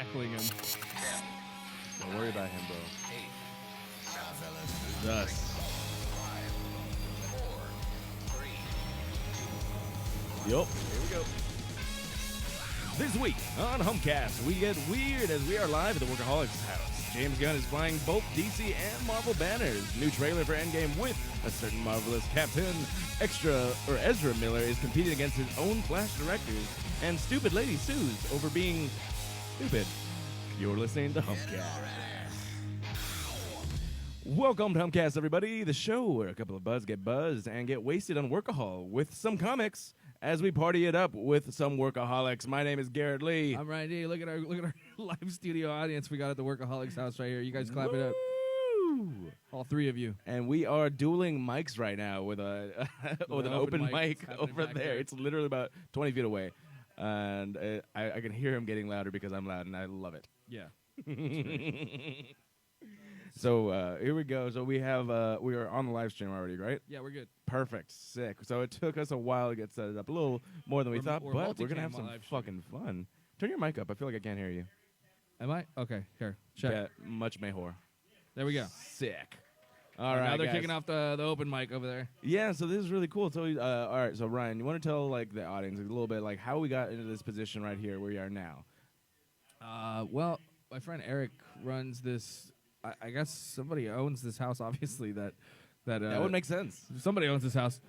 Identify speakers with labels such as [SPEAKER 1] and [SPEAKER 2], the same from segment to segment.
[SPEAKER 1] tackling him.
[SPEAKER 2] Don't worry about him, bro. It's us. Yup, here we go. This week on Humpcast, we get weird as we are live at the Workaholics house. James Gunn is flying both DC and Marvel banners. New trailer for Endgame with a certain marvelous captain. Ezra Miller is competing against his own Flash directors. And stupid lady sues over being stupid. You're listening to Humpcast. Welcome to Humpcast, everybody. The show where a couple of buds get buzzed and get wasted on workahol with some comics as we party it up with some workaholics. My name is Garrett Lee.
[SPEAKER 1] I'm Ryan D. Look at our live studio audience we got at the Workaholics house right here. You guys clap it up. All three of you.
[SPEAKER 2] And we are dueling mics right now with an open mic over there. It's literally about 20 feet away. And I can hear him getting louder because I'm loud, and I love it.
[SPEAKER 1] Yeah.
[SPEAKER 2] So here we go. So we are on the live stream already, right?
[SPEAKER 1] Yeah, we're good.
[SPEAKER 2] Perfect. Sick. So it took us a while to get set up, a little more than we thought, but we're going to have some fucking fun. Turn your mic up. I feel like I can't hear you.
[SPEAKER 1] Am I? Okay, here. Check.
[SPEAKER 2] Yeah, much mejor.
[SPEAKER 1] There we go.
[SPEAKER 2] Sick. All right,
[SPEAKER 1] now they're
[SPEAKER 2] guys.
[SPEAKER 1] kicking off the open mic over there.
[SPEAKER 2] Yeah, so this is really cool. So, all right, so Ryan, you want to tell like the audience a little bit like how we got into this position right here where we are now?
[SPEAKER 1] Well, my friend Eric runs this. I guess somebody owns this house. Obviously, that
[SPEAKER 2] would make sense.
[SPEAKER 1] Somebody owns this house,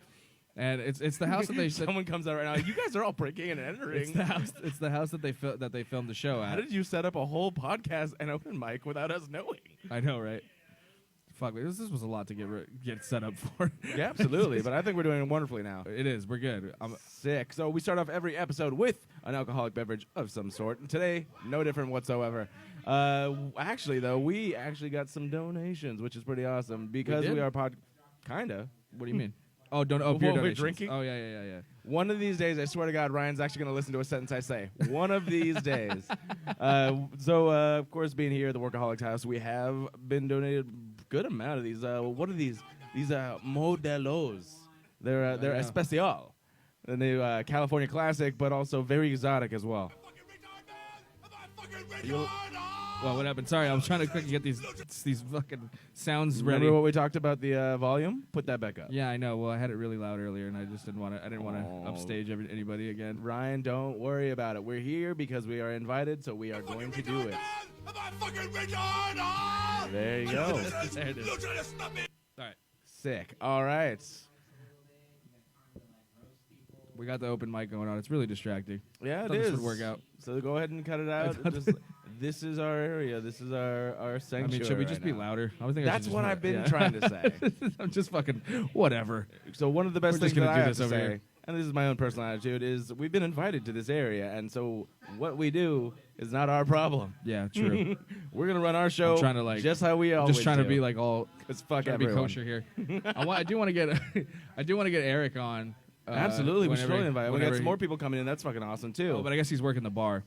[SPEAKER 1] and it's the house that they.
[SPEAKER 2] Someone comes out right now. You guys are all breaking and entering.
[SPEAKER 1] It's the house that they filmed the show at.
[SPEAKER 2] How did you set up a whole podcast and open mic without us knowing?
[SPEAKER 1] I know, right? Fuck, this was a lot to get set up for.
[SPEAKER 2] Yeah, absolutely. But I think we're doing wonderfully now.
[SPEAKER 1] It is. We're good. I'm
[SPEAKER 2] sick. So we start off every episode with an alcoholic beverage of some sort. And today, no different whatsoever. Actually, though, we actually got some donations, which is pretty awesome because we are kinda.
[SPEAKER 1] What do you mean? Oh, beer
[SPEAKER 2] we're
[SPEAKER 1] donations.
[SPEAKER 2] drinking?
[SPEAKER 1] Oh, yeah.
[SPEAKER 2] One of these days, I swear to God, Ryan's actually going to listen to a sentence I say. One of these days. Of course, being here at the Workaholics house, we have been donated a good amount of these. What are these? These modelos. They're especial. The new California classic, but also very exotic as well.
[SPEAKER 1] Well, what happened? Sorry, I was trying to quickly get these fucking sounds ready.
[SPEAKER 2] Remember what we talked about the volume? Put that back up.
[SPEAKER 1] Yeah, I know. Well, I had it really loud earlier, and I just didn't want to upstage anybody again.
[SPEAKER 2] Ryan, don't worry about it. We're here because we are invited, so we are going to do it. There you go.
[SPEAKER 1] There it is. All right.
[SPEAKER 2] Sick. All right.
[SPEAKER 1] We got the open mic going on. It's really distracting.
[SPEAKER 2] Yeah, it
[SPEAKER 1] is.
[SPEAKER 2] is.
[SPEAKER 1] This would work out.
[SPEAKER 2] So go ahead and cut it out. This is our area. This is our sanctuary.
[SPEAKER 1] I mean, should we just be louder?
[SPEAKER 2] That's what I've been trying to say.
[SPEAKER 1] I'm just fucking whatever.
[SPEAKER 2] So one of the best things that I have to say,
[SPEAKER 1] here.
[SPEAKER 2] and this is my own personal attitude, is we've been invited to this area, and so what we do is not our problem.
[SPEAKER 1] Yeah, true.
[SPEAKER 2] We're gonna run our show just how we always do.
[SPEAKER 1] Just trying to be like all.
[SPEAKER 2] Cause fuck
[SPEAKER 1] trying
[SPEAKER 2] everyone.
[SPEAKER 1] to be kosher here. I do want to get Eric on.
[SPEAKER 2] Absolutely, we should totally invite him. We got some more
[SPEAKER 1] he-
[SPEAKER 2] people coming in. That's fucking awesome too.
[SPEAKER 1] Oh, but I guess he's working the bar,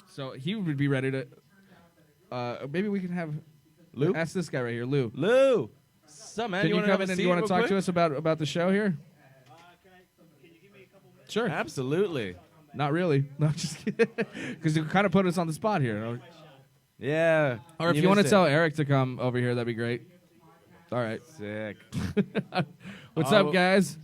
[SPEAKER 1] so he would be ready to. Maybe we can have
[SPEAKER 2] Lou.
[SPEAKER 1] Ask this guy right here, Lou.
[SPEAKER 2] Lou, sup, man?
[SPEAKER 1] Can you come in and you want to talk to us about the show here?
[SPEAKER 3] Can you give me a couple minutes?
[SPEAKER 1] Sure.
[SPEAKER 2] Absolutely.
[SPEAKER 1] Not really. No, just kidding. Because you kind of put us on the spot here.
[SPEAKER 2] Yeah.
[SPEAKER 1] Or if you want to tell Eric to come over here, that'd be great. All right.
[SPEAKER 2] Sick.
[SPEAKER 1] What's up, guys?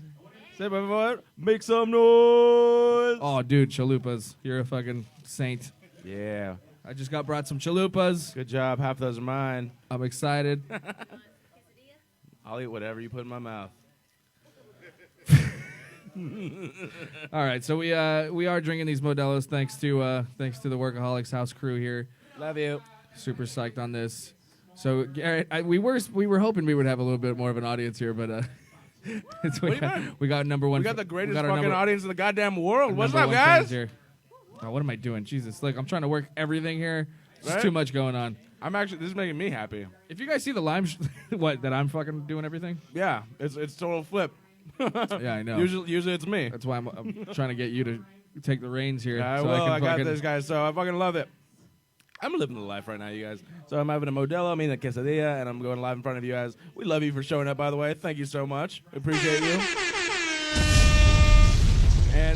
[SPEAKER 2] Say, everyone, make some noise.
[SPEAKER 1] Oh, dude, chalupas. You're a fucking saint.
[SPEAKER 2] Yeah.
[SPEAKER 1] I just got brought some chalupas.
[SPEAKER 2] Good job. Half those are mine.
[SPEAKER 1] I'm excited.
[SPEAKER 2] I'll eat whatever you put in my mouth.
[SPEAKER 1] All right, so we are drinking these Modelos thanks to the Workaholics house crew here.
[SPEAKER 2] Love you.
[SPEAKER 1] Super psyched on this. So Garrett, we were hoping we would have a little bit more of an audience here, but we got number one.
[SPEAKER 2] We got the greatest fucking audience in the goddamn world. What's up, guys?
[SPEAKER 1] Here. Oh, what am I doing? Jesus, look, I'm trying to work everything here. There's
[SPEAKER 2] Right?
[SPEAKER 1] too much going on.
[SPEAKER 2] This is making me happy.
[SPEAKER 1] If you guys see the lime, that I'm fucking doing everything.
[SPEAKER 2] Yeah, it's total flip.
[SPEAKER 1] Yeah, I know.
[SPEAKER 2] Usually it's me.
[SPEAKER 1] That's why I'm trying to get you to take the reins here.
[SPEAKER 2] Yeah,
[SPEAKER 1] so
[SPEAKER 2] I got this, guys. So I fucking love it. I'm living the life right now, you guys. So I'm having a Modelo, a quesadilla, and I'm going live in front of you guys. We love you for showing up, by the way. Thank you so much. We appreciate you.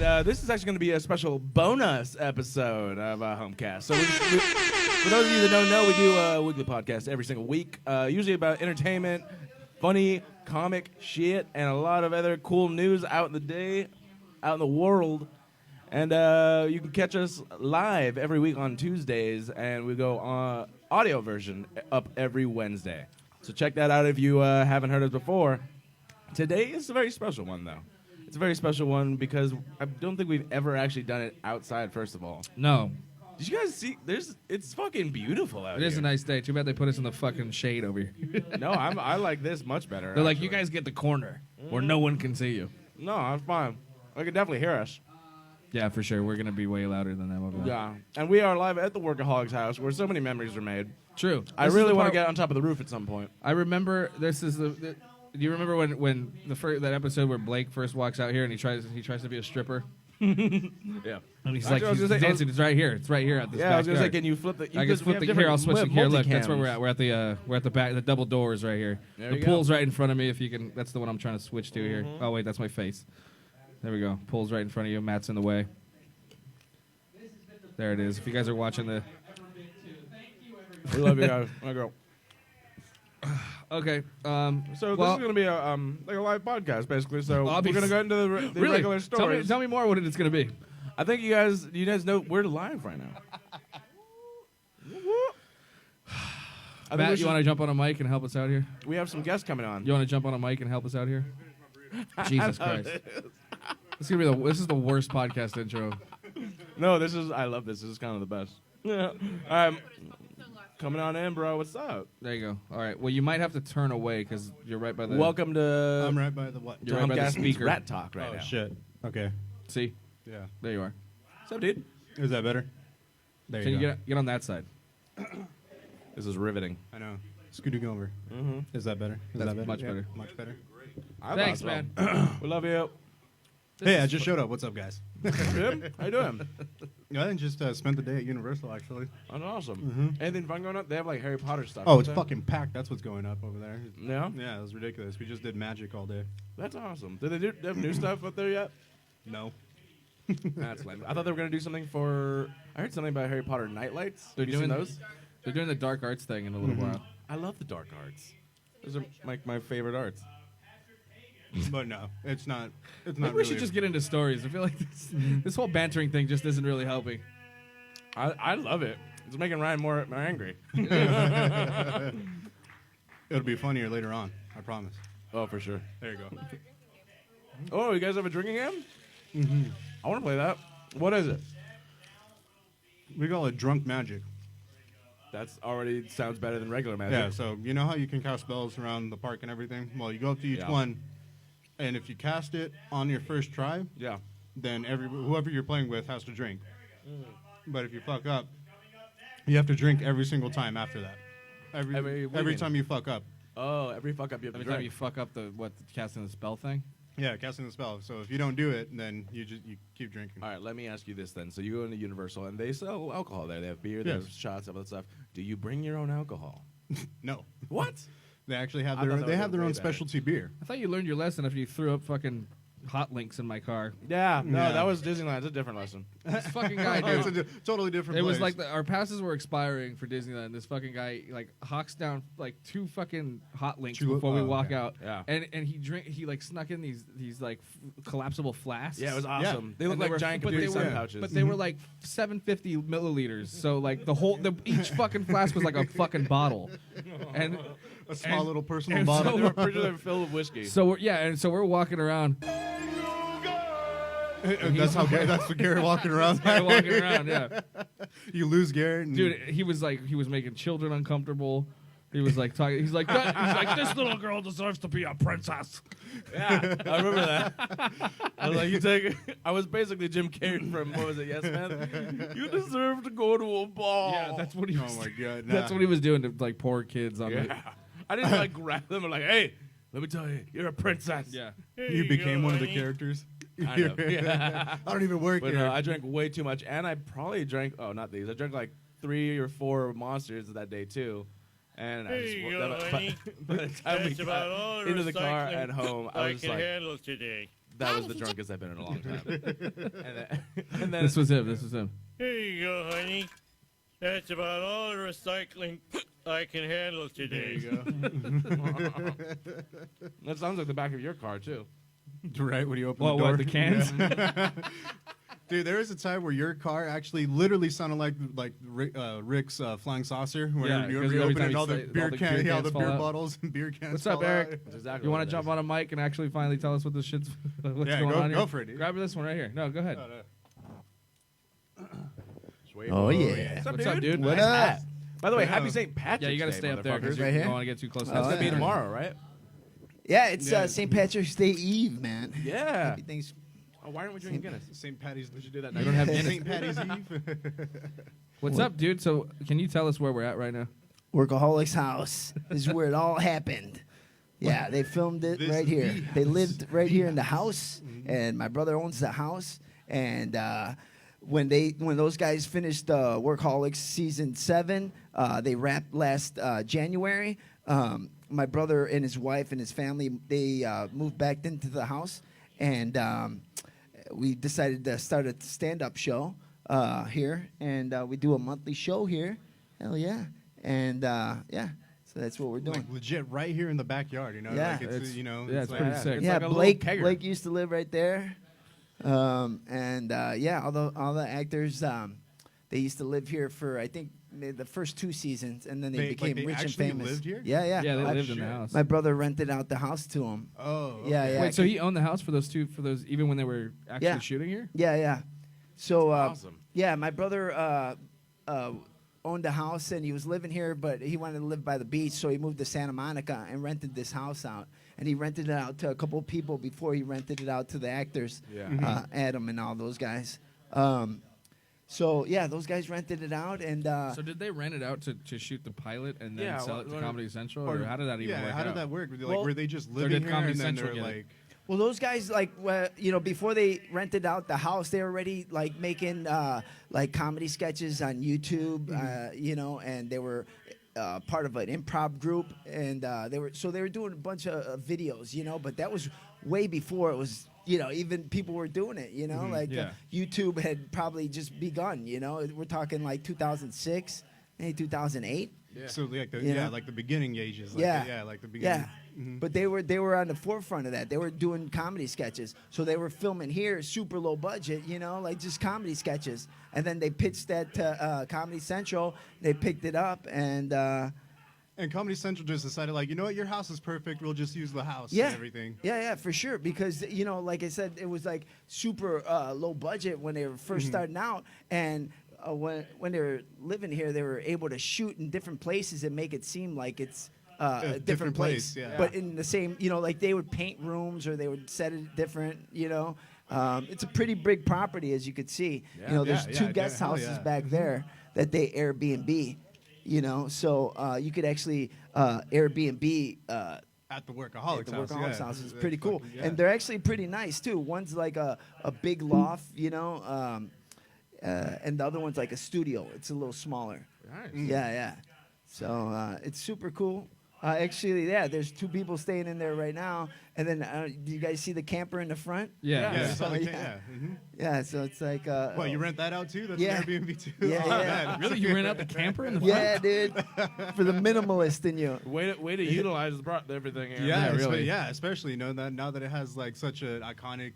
[SPEAKER 2] And this is actually going to be a special bonus episode of Humpcast. So For those of you that don't know, we do a weekly podcast every single week, usually about entertainment, funny, comic shit, and a lot of other cool news out in the day, out in the world. And you can catch us live every week on Tuesdays, and we go audio version up every Wednesday. So check that out if you haven't heard us before. Today is a very special one, though. It's a very special one because I don't think we've ever actually done it outside, first of all.
[SPEAKER 1] No.
[SPEAKER 2] Did you guys see? It's fucking beautiful out
[SPEAKER 1] It
[SPEAKER 2] here.
[SPEAKER 1] is a nice day. Too bad they put us in the fucking shade over here.
[SPEAKER 2] No, I like this much better.
[SPEAKER 1] They're like,
[SPEAKER 2] actually.
[SPEAKER 1] you guys get the corner where no one can see you.
[SPEAKER 2] No, I'm fine. I can definitely hear us.
[SPEAKER 1] Yeah, for sure. We're going to be way louder than them over there.
[SPEAKER 2] Yeah. And we are live at the Workaholics house where so many memories are made.
[SPEAKER 1] True.
[SPEAKER 2] I
[SPEAKER 1] This is
[SPEAKER 2] really
[SPEAKER 1] the
[SPEAKER 2] want to
[SPEAKER 1] part-
[SPEAKER 2] get on top of the roof at some point.
[SPEAKER 1] I remember this is do you remember when that episode where Blake first walks out here and he tries to be a stripper?
[SPEAKER 2] Yeah.
[SPEAKER 1] And he's
[SPEAKER 2] Actually,
[SPEAKER 1] like,
[SPEAKER 2] I was
[SPEAKER 1] he's
[SPEAKER 2] gonna say-
[SPEAKER 1] dancing. It's right here. It's right here at this
[SPEAKER 2] Yeah, I was
[SPEAKER 1] backyard.
[SPEAKER 2] gonna say, can you flip the?
[SPEAKER 1] I guess flip the here. I'll switch the here. Look, that's where we're at. We're at the back, the double doors right here.
[SPEAKER 2] There
[SPEAKER 1] The
[SPEAKER 2] you
[SPEAKER 1] pool's right in front of me. If you can, that's the one I'm trying to switch to here. Oh wait, that's my face. There we go. Pool's right in front of you. Matt's in the way. There it is. If you guys are watching the,
[SPEAKER 2] We love you guys. My girl.
[SPEAKER 1] okay.
[SPEAKER 2] So
[SPEAKER 1] well,
[SPEAKER 2] this is gonna be a like a live podcast basically. So
[SPEAKER 1] I'll be
[SPEAKER 2] we're gonna go into the
[SPEAKER 1] really
[SPEAKER 2] regular stories.
[SPEAKER 1] Tell me more what it's gonna be.
[SPEAKER 2] I think you guys know we're live right now. I think
[SPEAKER 1] Matt,
[SPEAKER 2] we
[SPEAKER 1] you
[SPEAKER 2] should-
[SPEAKER 1] want to jump on a mic and help us out here?
[SPEAKER 2] We have some guests coming on.
[SPEAKER 1] You want to jump on a mic and help us out here? Jesus Christ. This is the worst podcast intro.
[SPEAKER 2] No, I love this. This is kind of the best. Coming on in, bro. What's up?
[SPEAKER 1] There you go. All right. Well, you might have to turn away because you're right by the.
[SPEAKER 2] Welcome to.
[SPEAKER 4] I'm right by the what?
[SPEAKER 1] You're right by the
[SPEAKER 2] Humpcast
[SPEAKER 1] speaker.
[SPEAKER 2] Rat Talk right
[SPEAKER 4] Oh
[SPEAKER 2] now.
[SPEAKER 4] shit. Okay.
[SPEAKER 1] See,
[SPEAKER 4] Yeah.
[SPEAKER 1] there you are.
[SPEAKER 2] What's up, dude?
[SPEAKER 4] Is that better? There
[SPEAKER 1] Can
[SPEAKER 4] you
[SPEAKER 1] you
[SPEAKER 4] go.
[SPEAKER 1] get on that side?
[SPEAKER 2] This is riveting.
[SPEAKER 4] I know. Scooting over.
[SPEAKER 2] Mm-hmm.
[SPEAKER 4] Is that better? Is
[SPEAKER 1] That's
[SPEAKER 4] that better?
[SPEAKER 1] much
[SPEAKER 4] Yeah,
[SPEAKER 1] better.
[SPEAKER 4] Much better.
[SPEAKER 1] Thanks, man.
[SPEAKER 2] We love you.
[SPEAKER 4] Hey, I just showed up. What's up, guys?
[SPEAKER 2] Jim, how you doing?
[SPEAKER 4] I just spent the day at Universal, actually.
[SPEAKER 2] That's awesome. Anything fun going up? They have like Harry Potter stuff.
[SPEAKER 4] Oh,
[SPEAKER 2] don't
[SPEAKER 4] it's
[SPEAKER 2] they?
[SPEAKER 4] fucking packed. That's what's going up over there.
[SPEAKER 2] Yeah,
[SPEAKER 4] Yeah, it was ridiculous. We just did magic all day.
[SPEAKER 2] that's awesome. Did they have new stuff up there yet?
[SPEAKER 4] No.
[SPEAKER 2] That's lame. I thought they were gonna do something for. I heard something about Harry Potter nightlights.
[SPEAKER 1] They're
[SPEAKER 2] Have you seen
[SPEAKER 1] doing
[SPEAKER 2] those.
[SPEAKER 1] They're doing the dark arts thing in a little while.
[SPEAKER 2] I love the dark arts. Those are my favorite arts.
[SPEAKER 4] But no, it's not. It's
[SPEAKER 1] Maybe
[SPEAKER 4] not.
[SPEAKER 1] we
[SPEAKER 4] really
[SPEAKER 1] should just get into stories. I feel like this whole bantering thing just isn't really helping.
[SPEAKER 2] I love it. It's making Ryan more angry.
[SPEAKER 4] It'll be funnier later on. I promise.
[SPEAKER 2] Oh, for sure.
[SPEAKER 4] There you go.
[SPEAKER 2] Oh, you guys have a drinking game? I want to play that. What is it?
[SPEAKER 4] We call it drunk magic.
[SPEAKER 2] That's already sounds better than regular magic.
[SPEAKER 4] Yeah, so you know how you can cast spells around the park and everything? Well, you go up to each
[SPEAKER 2] Yeah.
[SPEAKER 4] one, and if you cast it on your first try,
[SPEAKER 2] Yeah.
[SPEAKER 4] then whoever you're playing with has to drink. But if you fuck up, you have to drink every single time after that.
[SPEAKER 2] what do you
[SPEAKER 4] Every
[SPEAKER 2] mean?
[SPEAKER 4] time you fuck up.
[SPEAKER 2] Oh, every fuck up you have to
[SPEAKER 1] Every time
[SPEAKER 2] drink.
[SPEAKER 1] you fuck up the casting the spell thing.
[SPEAKER 4] Yeah, casting the spell. So if you don't do it, then you keep drinking.
[SPEAKER 2] All right, let me ask you this then. So you go into Universal and they sell alcohol there. They have beer, they have
[SPEAKER 4] Yes.
[SPEAKER 2] shots, all that stuff. Do you bring your own alcohol?
[SPEAKER 4] No,
[SPEAKER 2] What?
[SPEAKER 4] they actually have
[SPEAKER 2] I thought
[SPEAKER 4] their
[SPEAKER 2] that
[SPEAKER 4] they
[SPEAKER 2] was
[SPEAKER 4] have their
[SPEAKER 2] way
[SPEAKER 4] own
[SPEAKER 2] better.
[SPEAKER 4] specialty beer.
[SPEAKER 1] I thought you learned your lesson after you threw up fucking hot links in my car.
[SPEAKER 2] Yeah, no,
[SPEAKER 4] Yeah.
[SPEAKER 2] that was Disneyland. It's a different lesson.
[SPEAKER 1] This fucking guy,
[SPEAKER 4] It's
[SPEAKER 1] dude.
[SPEAKER 4] a totally different.
[SPEAKER 1] It was
[SPEAKER 4] place.
[SPEAKER 1] like our passes were expiring for Disneyland. This fucking guy like hawks down like 2 fucking hot links before we walk
[SPEAKER 4] okay.
[SPEAKER 1] out.
[SPEAKER 2] Yeah.
[SPEAKER 1] And he like snuck in these like collapsible flasks.
[SPEAKER 2] Yeah, it was awesome. They look
[SPEAKER 1] And
[SPEAKER 2] like
[SPEAKER 1] were-
[SPEAKER 2] giant
[SPEAKER 1] but they
[SPEAKER 2] Capri Sun
[SPEAKER 1] were-
[SPEAKER 2] pouches.
[SPEAKER 1] But they were like 750 milliliters. So like each fucking flask was like a fucking bottle. And
[SPEAKER 4] a small
[SPEAKER 1] and-
[SPEAKER 4] little personal
[SPEAKER 1] and
[SPEAKER 4] bottle.
[SPEAKER 2] they were pretty sure they were filled with whiskey.
[SPEAKER 1] so we're walking around.
[SPEAKER 4] that's what Gary walking around.
[SPEAKER 1] Guy walking around, yeah.
[SPEAKER 4] You lose Garrett, and
[SPEAKER 1] Dude, he was making children uncomfortable. He was like talking. He's like, this little girl deserves to be a princess.
[SPEAKER 2] Yeah, I remember that. I was like, I was basically Jim Carrey from what was it? Yes, Man. You deserve to go to a ball.
[SPEAKER 1] Yeah, that's what he was.
[SPEAKER 4] oh my god,
[SPEAKER 1] That's what he was doing to like poor kids on
[SPEAKER 2] Yeah.
[SPEAKER 1] it.
[SPEAKER 2] I didn't like grab them and like, hey, let me tell you, you're a princess.
[SPEAKER 1] Yeah.
[SPEAKER 4] You became one of the characters.
[SPEAKER 2] I know. Yeah.
[SPEAKER 4] I don't even work
[SPEAKER 2] But
[SPEAKER 4] here.
[SPEAKER 2] no, I drank way too much, and I probably drank. Oh, not these. I drank like 3 or 4 monsters that day too. And I just,
[SPEAKER 3] Here you go, honey.
[SPEAKER 2] by the time we
[SPEAKER 3] That's about
[SPEAKER 2] got
[SPEAKER 3] all the
[SPEAKER 2] into the car
[SPEAKER 3] recycling
[SPEAKER 2] and home, I
[SPEAKER 3] I
[SPEAKER 2] was
[SPEAKER 3] can
[SPEAKER 2] like,
[SPEAKER 3] handle today.
[SPEAKER 2] that was the drunkest I've been in a long time. and then
[SPEAKER 1] This was him. This was him.
[SPEAKER 3] Here you go, honey. That's about all the recycling I can handle today.
[SPEAKER 2] There you go. That sounds like the back of your car too.
[SPEAKER 4] Right when you open
[SPEAKER 1] Well,
[SPEAKER 4] the door.
[SPEAKER 1] what, the cans?
[SPEAKER 4] Dude, there was a time where your car actually literally sounded like Rick's flying saucer.
[SPEAKER 1] Yeah,
[SPEAKER 4] Whenever you
[SPEAKER 1] 'cause every
[SPEAKER 4] open
[SPEAKER 1] time
[SPEAKER 4] it,
[SPEAKER 1] he
[SPEAKER 4] all the
[SPEAKER 1] say-
[SPEAKER 4] beer
[SPEAKER 1] all the
[SPEAKER 4] cans,
[SPEAKER 1] beer
[SPEAKER 4] all the
[SPEAKER 1] cans
[SPEAKER 4] beer
[SPEAKER 1] fall out.
[SPEAKER 4] bottles and beer cans.
[SPEAKER 1] What's up,
[SPEAKER 4] fall
[SPEAKER 1] Eric?
[SPEAKER 4] out.
[SPEAKER 2] That's exactly
[SPEAKER 1] You
[SPEAKER 2] what
[SPEAKER 1] want
[SPEAKER 2] it
[SPEAKER 1] to jump
[SPEAKER 2] is.
[SPEAKER 1] on a mic and actually finally tell us what this shit's what's
[SPEAKER 4] Yeah,
[SPEAKER 1] going on here?
[SPEAKER 4] go for it, dude.
[SPEAKER 1] Grab this one right here. No, go ahead.
[SPEAKER 5] Oh, yeah.
[SPEAKER 1] What's up, dude?
[SPEAKER 5] What
[SPEAKER 1] Nice
[SPEAKER 5] up?
[SPEAKER 1] hat.
[SPEAKER 2] By the way,
[SPEAKER 4] Yeah.
[SPEAKER 2] happy St. Patrick's
[SPEAKER 1] Yeah, you got to
[SPEAKER 2] Day,
[SPEAKER 1] stay up there because
[SPEAKER 2] motherfuckers.
[SPEAKER 1] you
[SPEAKER 5] Right here?
[SPEAKER 1] don't want to get too close.
[SPEAKER 2] That's
[SPEAKER 1] to
[SPEAKER 2] gonna be
[SPEAKER 5] yeah.
[SPEAKER 2] tomorrow, right?
[SPEAKER 5] Yeah, it's
[SPEAKER 4] Yeah.
[SPEAKER 5] St. Patrick's Day Eve, man.
[SPEAKER 2] Yeah.
[SPEAKER 5] Everything's
[SPEAKER 2] Oh, why aren't we drinking Guinness?
[SPEAKER 4] St. Patty's.
[SPEAKER 2] We should do that
[SPEAKER 1] You
[SPEAKER 2] next.
[SPEAKER 1] don't have
[SPEAKER 4] St. Patty's Eve.
[SPEAKER 1] What's up, dude? So, can you tell us where we're at right now?
[SPEAKER 5] Workaholics house. This is where it all happened. Yeah, they filmed it
[SPEAKER 4] This
[SPEAKER 5] right
[SPEAKER 4] is
[SPEAKER 5] here.
[SPEAKER 4] the
[SPEAKER 5] They
[SPEAKER 4] house.
[SPEAKER 5] lived right here in the house, and my brother owns the house. And when those guys finished Workaholics season 7, they wrapped last January. My brother and his wife and his family, they moved back into the house, and we decided to start a stand-up show here, and we do a monthly show here. Hell yeah! And yeah, so that's what we're doing.
[SPEAKER 4] Like legit right here in the backyard, you know?
[SPEAKER 5] Yeah.
[SPEAKER 4] Like it's,
[SPEAKER 1] It's-
[SPEAKER 4] you know,
[SPEAKER 1] yeah, it's
[SPEAKER 4] like,
[SPEAKER 1] pretty sick.
[SPEAKER 2] It's
[SPEAKER 5] Yeah,
[SPEAKER 2] like a little
[SPEAKER 5] Blake.
[SPEAKER 2] kegger.
[SPEAKER 5] Blake used to live right there, and yeah, all the actors, they used to live here for I think the first 2 seasons, and then they became
[SPEAKER 4] they
[SPEAKER 5] rich and
[SPEAKER 4] actually
[SPEAKER 5] famous.
[SPEAKER 4] lived here?
[SPEAKER 5] Yeah, yeah.
[SPEAKER 1] Yeah, they
[SPEAKER 5] My-
[SPEAKER 1] lived in the
[SPEAKER 4] shit.
[SPEAKER 1] house.
[SPEAKER 5] My brother rented out the house to him.
[SPEAKER 4] Oh,
[SPEAKER 5] Yeah,
[SPEAKER 4] okay.
[SPEAKER 5] yeah.
[SPEAKER 1] Wait, so he owned the house for those even when they were actually
[SPEAKER 5] Yeah.
[SPEAKER 1] shooting here?
[SPEAKER 5] Yeah, yeah. So
[SPEAKER 2] Awesome.
[SPEAKER 5] yeah, my brother owned a house and he was living here, but he wanted to live by the beach, so he moved to Santa Monica and rented this house out. And he rented it out to a couple of people before he rented it out to the actors,
[SPEAKER 2] Yeah.
[SPEAKER 5] Adam and all those guys. So yeah, those guys rented it out, and
[SPEAKER 1] So did they rent it out to shoot the pilot and then
[SPEAKER 2] Yeah,
[SPEAKER 1] sell it to
[SPEAKER 2] what-
[SPEAKER 1] Comedy Central, or how did that even
[SPEAKER 4] yeah,
[SPEAKER 1] work
[SPEAKER 4] how
[SPEAKER 1] out?
[SPEAKER 4] did that work? Like,
[SPEAKER 5] Well,
[SPEAKER 4] were they just
[SPEAKER 1] so
[SPEAKER 4] living
[SPEAKER 1] did
[SPEAKER 4] here
[SPEAKER 1] Comedy
[SPEAKER 4] and then
[SPEAKER 1] Central
[SPEAKER 4] they're
[SPEAKER 1] get it?
[SPEAKER 4] like,
[SPEAKER 5] well, those guys before they rented out the house, they were already like making like comedy sketches on YouTube, and they were part of an improv group, and they were doing a bunch of videos, but that was way before it was. Even people were doing it,
[SPEAKER 1] yeah.
[SPEAKER 5] YouTube had probably just begun, we're talking like 2006, maybe 2008.
[SPEAKER 4] so like the
[SPEAKER 5] You know?
[SPEAKER 4] like the beginning ages, like
[SPEAKER 5] Yeah.
[SPEAKER 4] like the beginning.
[SPEAKER 5] Yeah. But they were on the forefront of that. They were doing comedy sketches. So they were filming here, super low budget, like just comedy sketches. And then they pitched that to Comedy Central. They picked it up, and
[SPEAKER 4] And Comedy Central just decided, like, you know what, your house is perfect. We'll just use the house
[SPEAKER 5] yeah,
[SPEAKER 4] and everything.
[SPEAKER 5] yeah, for sure. Because like I said, it was like super low budget when they were first starting out, and when they were living here, they were able to shoot in different places and make it seem like it's a different place.
[SPEAKER 4] yeah.
[SPEAKER 5] But in the same, like they would paint rooms or they would set it different. It's a pretty big property, as you could see.
[SPEAKER 2] Yeah.
[SPEAKER 5] There's
[SPEAKER 4] Yeah,
[SPEAKER 5] 2
[SPEAKER 4] yeah,
[SPEAKER 5] guest
[SPEAKER 4] hell
[SPEAKER 5] houses
[SPEAKER 4] yeah.
[SPEAKER 5] back there that they Airbnb. So you could actually Airbnb
[SPEAKER 4] At the Workaholics
[SPEAKER 5] the
[SPEAKER 4] house.
[SPEAKER 5] Workaholics
[SPEAKER 4] yeah.
[SPEAKER 5] house is
[SPEAKER 4] That's
[SPEAKER 5] pretty cool,
[SPEAKER 4] fucking- yeah.
[SPEAKER 5] and they're actually pretty nice too. One's like a big loft, and the other one's like a studio. It's a little smaller.
[SPEAKER 2] Nice.
[SPEAKER 5] Yeah. So it's super cool. Actually, yeah, there's 2 people staying in there right now, and then do you guys see the camper in the front?
[SPEAKER 1] Yeah.
[SPEAKER 4] Yeah,
[SPEAKER 2] Yeah.
[SPEAKER 4] it's all like,
[SPEAKER 5] Yeah.
[SPEAKER 4] yeah. Mhm.
[SPEAKER 5] Yeah, so it's like
[SPEAKER 4] What, you rent that out too? That's
[SPEAKER 5] Yeah.
[SPEAKER 4] an Airbnb too?
[SPEAKER 5] Yeah,
[SPEAKER 4] Oh,
[SPEAKER 5] yeah.
[SPEAKER 4] man.
[SPEAKER 1] Really, you rent out the camper in the
[SPEAKER 5] yeah, dude, for the minimalist in you.
[SPEAKER 2] Way to utilize everything here.
[SPEAKER 4] Yeah,
[SPEAKER 1] really.
[SPEAKER 4] especially that now that it has like such an iconic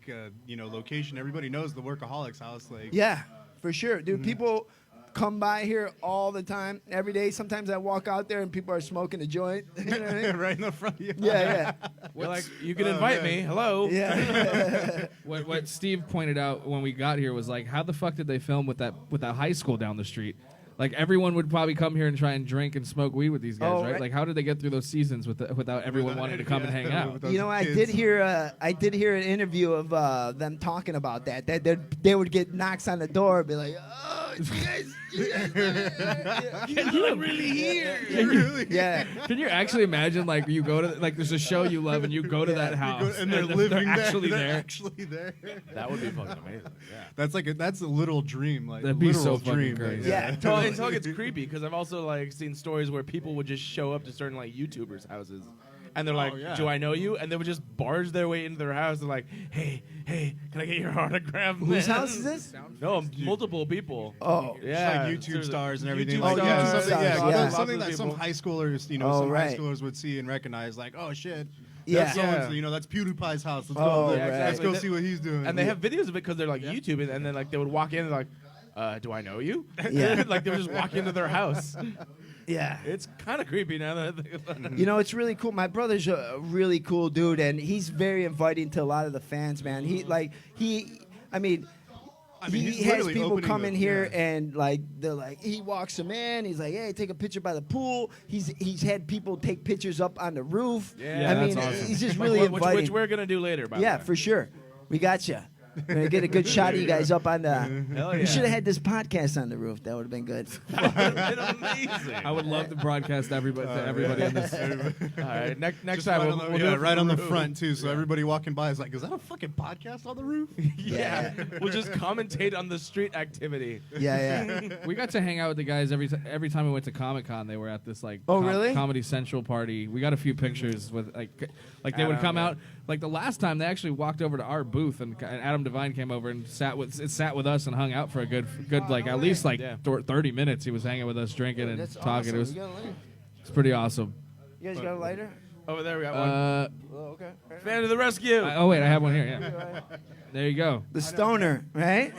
[SPEAKER 4] location. Everybody knows the Workaholics house. Like,
[SPEAKER 5] Yeah, for sure, dude. People come by here all the time, every day. Sometimes I walk out there and people are smoking a joint. You know what I mean?
[SPEAKER 4] right in the front.
[SPEAKER 5] Yeah,
[SPEAKER 2] You're like, you can invite me. Hello.
[SPEAKER 5] yeah.
[SPEAKER 1] What Steve pointed out when we got here was like, how the fuck did they film with that high school down the street? Like everyone would probably come here and try and drink and smoke weed with these guys,
[SPEAKER 5] Oh,
[SPEAKER 1] right?
[SPEAKER 5] right.
[SPEAKER 1] Like how did they get through those seasons without everyone wanting to come and hang out?
[SPEAKER 5] You know, I did hear an interview of them talking about that. That they would get knocks on the door, and be like, "Oh, you guys
[SPEAKER 1] Can you really hear?
[SPEAKER 5] yeah,
[SPEAKER 1] Can you actually imagine like you go to like there's a show you love and you go to that house
[SPEAKER 4] and they're living
[SPEAKER 1] actually
[SPEAKER 4] there.
[SPEAKER 1] there?
[SPEAKER 4] They're actually there.
[SPEAKER 2] That would be fucking amazing. Yeah.
[SPEAKER 4] That's that's a little dream. Like
[SPEAKER 1] That'd be so
[SPEAKER 4] literal
[SPEAKER 1] fucking
[SPEAKER 4] dream.
[SPEAKER 1] crazy.
[SPEAKER 4] Like,
[SPEAKER 5] Yeah.
[SPEAKER 2] Well, until it gets creepy, because I've also like seen stories where people would just show up to certain like YouTubers' houses and they're like,
[SPEAKER 4] yeah.
[SPEAKER 2] "Do I know you?" And they would just barge their way into their house. They're like, "Hey, can I get your autograph?"
[SPEAKER 5] Whose
[SPEAKER 2] man?"
[SPEAKER 5] house is this?
[SPEAKER 2] No, multiple people.
[SPEAKER 5] Oh.
[SPEAKER 2] Yeah,
[SPEAKER 4] like YouTube
[SPEAKER 2] seriously.
[SPEAKER 4] stars and everything.
[SPEAKER 2] YouTube
[SPEAKER 4] Like,
[SPEAKER 2] stars,
[SPEAKER 5] YouTube
[SPEAKER 4] something,
[SPEAKER 5] stars, yeah.
[SPEAKER 4] something
[SPEAKER 2] Lots
[SPEAKER 4] that
[SPEAKER 2] of
[SPEAKER 4] some
[SPEAKER 2] people.
[SPEAKER 4] high schoolers, you know,
[SPEAKER 5] Oh,
[SPEAKER 4] some high
[SPEAKER 5] right.
[SPEAKER 4] schoolers would see and recognize, like, oh shit,
[SPEAKER 5] Yeah.
[SPEAKER 4] that's so-and-so, you know, that's PewDiePie's house. Let's
[SPEAKER 5] Oh,
[SPEAKER 4] go,
[SPEAKER 5] yeah,
[SPEAKER 4] let's
[SPEAKER 2] exactly.
[SPEAKER 4] go see what he's doing.
[SPEAKER 2] And they have videos of it because they're like YouTube, and then like they would walk in and like, "Do I know you?"
[SPEAKER 5] Yeah.
[SPEAKER 2] Like they would just walk into their house.
[SPEAKER 5] Yeah.
[SPEAKER 2] It's kind of creepy now that I think about it.
[SPEAKER 5] You know, it's really cool. My brother's a really cool dude, and he's very inviting to a lot of the fans, man. I mean, he
[SPEAKER 4] he's
[SPEAKER 5] has
[SPEAKER 4] literally
[SPEAKER 5] people
[SPEAKER 4] opening
[SPEAKER 5] come
[SPEAKER 4] the-
[SPEAKER 5] in here
[SPEAKER 4] yeah.
[SPEAKER 5] and like they're like he walks them in. He's like, hey, take a picture by the pool. He's had people take pictures up on the roof.
[SPEAKER 2] Yeah,
[SPEAKER 5] I
[SPEAKER 1] that's
[SPEAKER 5] mean,
[SPEAKER 1] awesome.
[SPEAKER 5] he's just
[SPEAKER 2] Like,
[SPEAKER 5] really
[SPEAKER 2] which
[SPEAKER 5] inviting.
[SPEAKER 2] we're gonna do later. By
[SPEAKER 5] Yeah,
[SPEAKER 2] the way.
[SPEAKER 5] for sure. We got you. We're gonna get a good shot of you guys up on the.
[SPEAKER 2] Hell
[SPEAKER 5] We
[SPEAKER 2] yeah.
[SPEAKER 5] should have had this podcast on the roof. That would have been good.
[SPEAKER 2] Amazing.
[SPEAKER 1] I would love to broadcast everybody to everybody in this.
[SPEAKER 2] All right, next
[SPEAKER 4] Just
[SPEAKER 2] time
[SPEAKER 4] right
[SPEAKER 2] we'll,
[SPEAKER 4] on the,
[SPEAKER 2] we'll do
[SPEAKER 4] yeah,
[SPEAKER 2] it
[SPEAKER 4] right
[SPEAKER 2] from
[SPEAKER 4] on the
[SPEAKER 2] roof.
[SPEAKER 4] front too, so everybody walking by is like, "Is that a fucking podcast on the roof?"
[SPEAKER 2] Yeah, we'll just commentate on the street activity.
[SPEAKER 5] Yeah, yeah.
[SPEAKER 1] We got to hang out with the guys every time we went to Comic-Con. They were at this like
[SPEAKER 5] Oh, really?
[SPEAKER 1] Comedy Central party. We got a few pictures with like they would
[SPEAKER 2] Adam,
[SPEAKER 1] come
[SPEAKER 2] yeah.
[SPEAKER 1] out. Like the last time, they actually walked over to our booth, and Adam Devine came over and sat with us and hung out for a good like at least like
[SPEAKER 2] Yeah.
[SPEAKER 1] 30 minutes. He was hanging with us, drinking and
[SPEAKER 5] That's
[SPEAKER 1] talking.
[SPEAKER 5] awesome.
[SPEAKER 1] It was
[SPEAKER 5] You got a lighter?
[SPEAKER 1] it's pretty awesome.
[SPEAKER 5] You guys got a lighter?
[SPEAKER 2] Over there we got one.
[SPEAKER 5] Oh, okay.
[SPEAKER 2] Fan to the rescue.
[SPEAKER 1] Oh wait, I have one here. Yeah, there you go.
[SPEAKER 5] The stoner, right?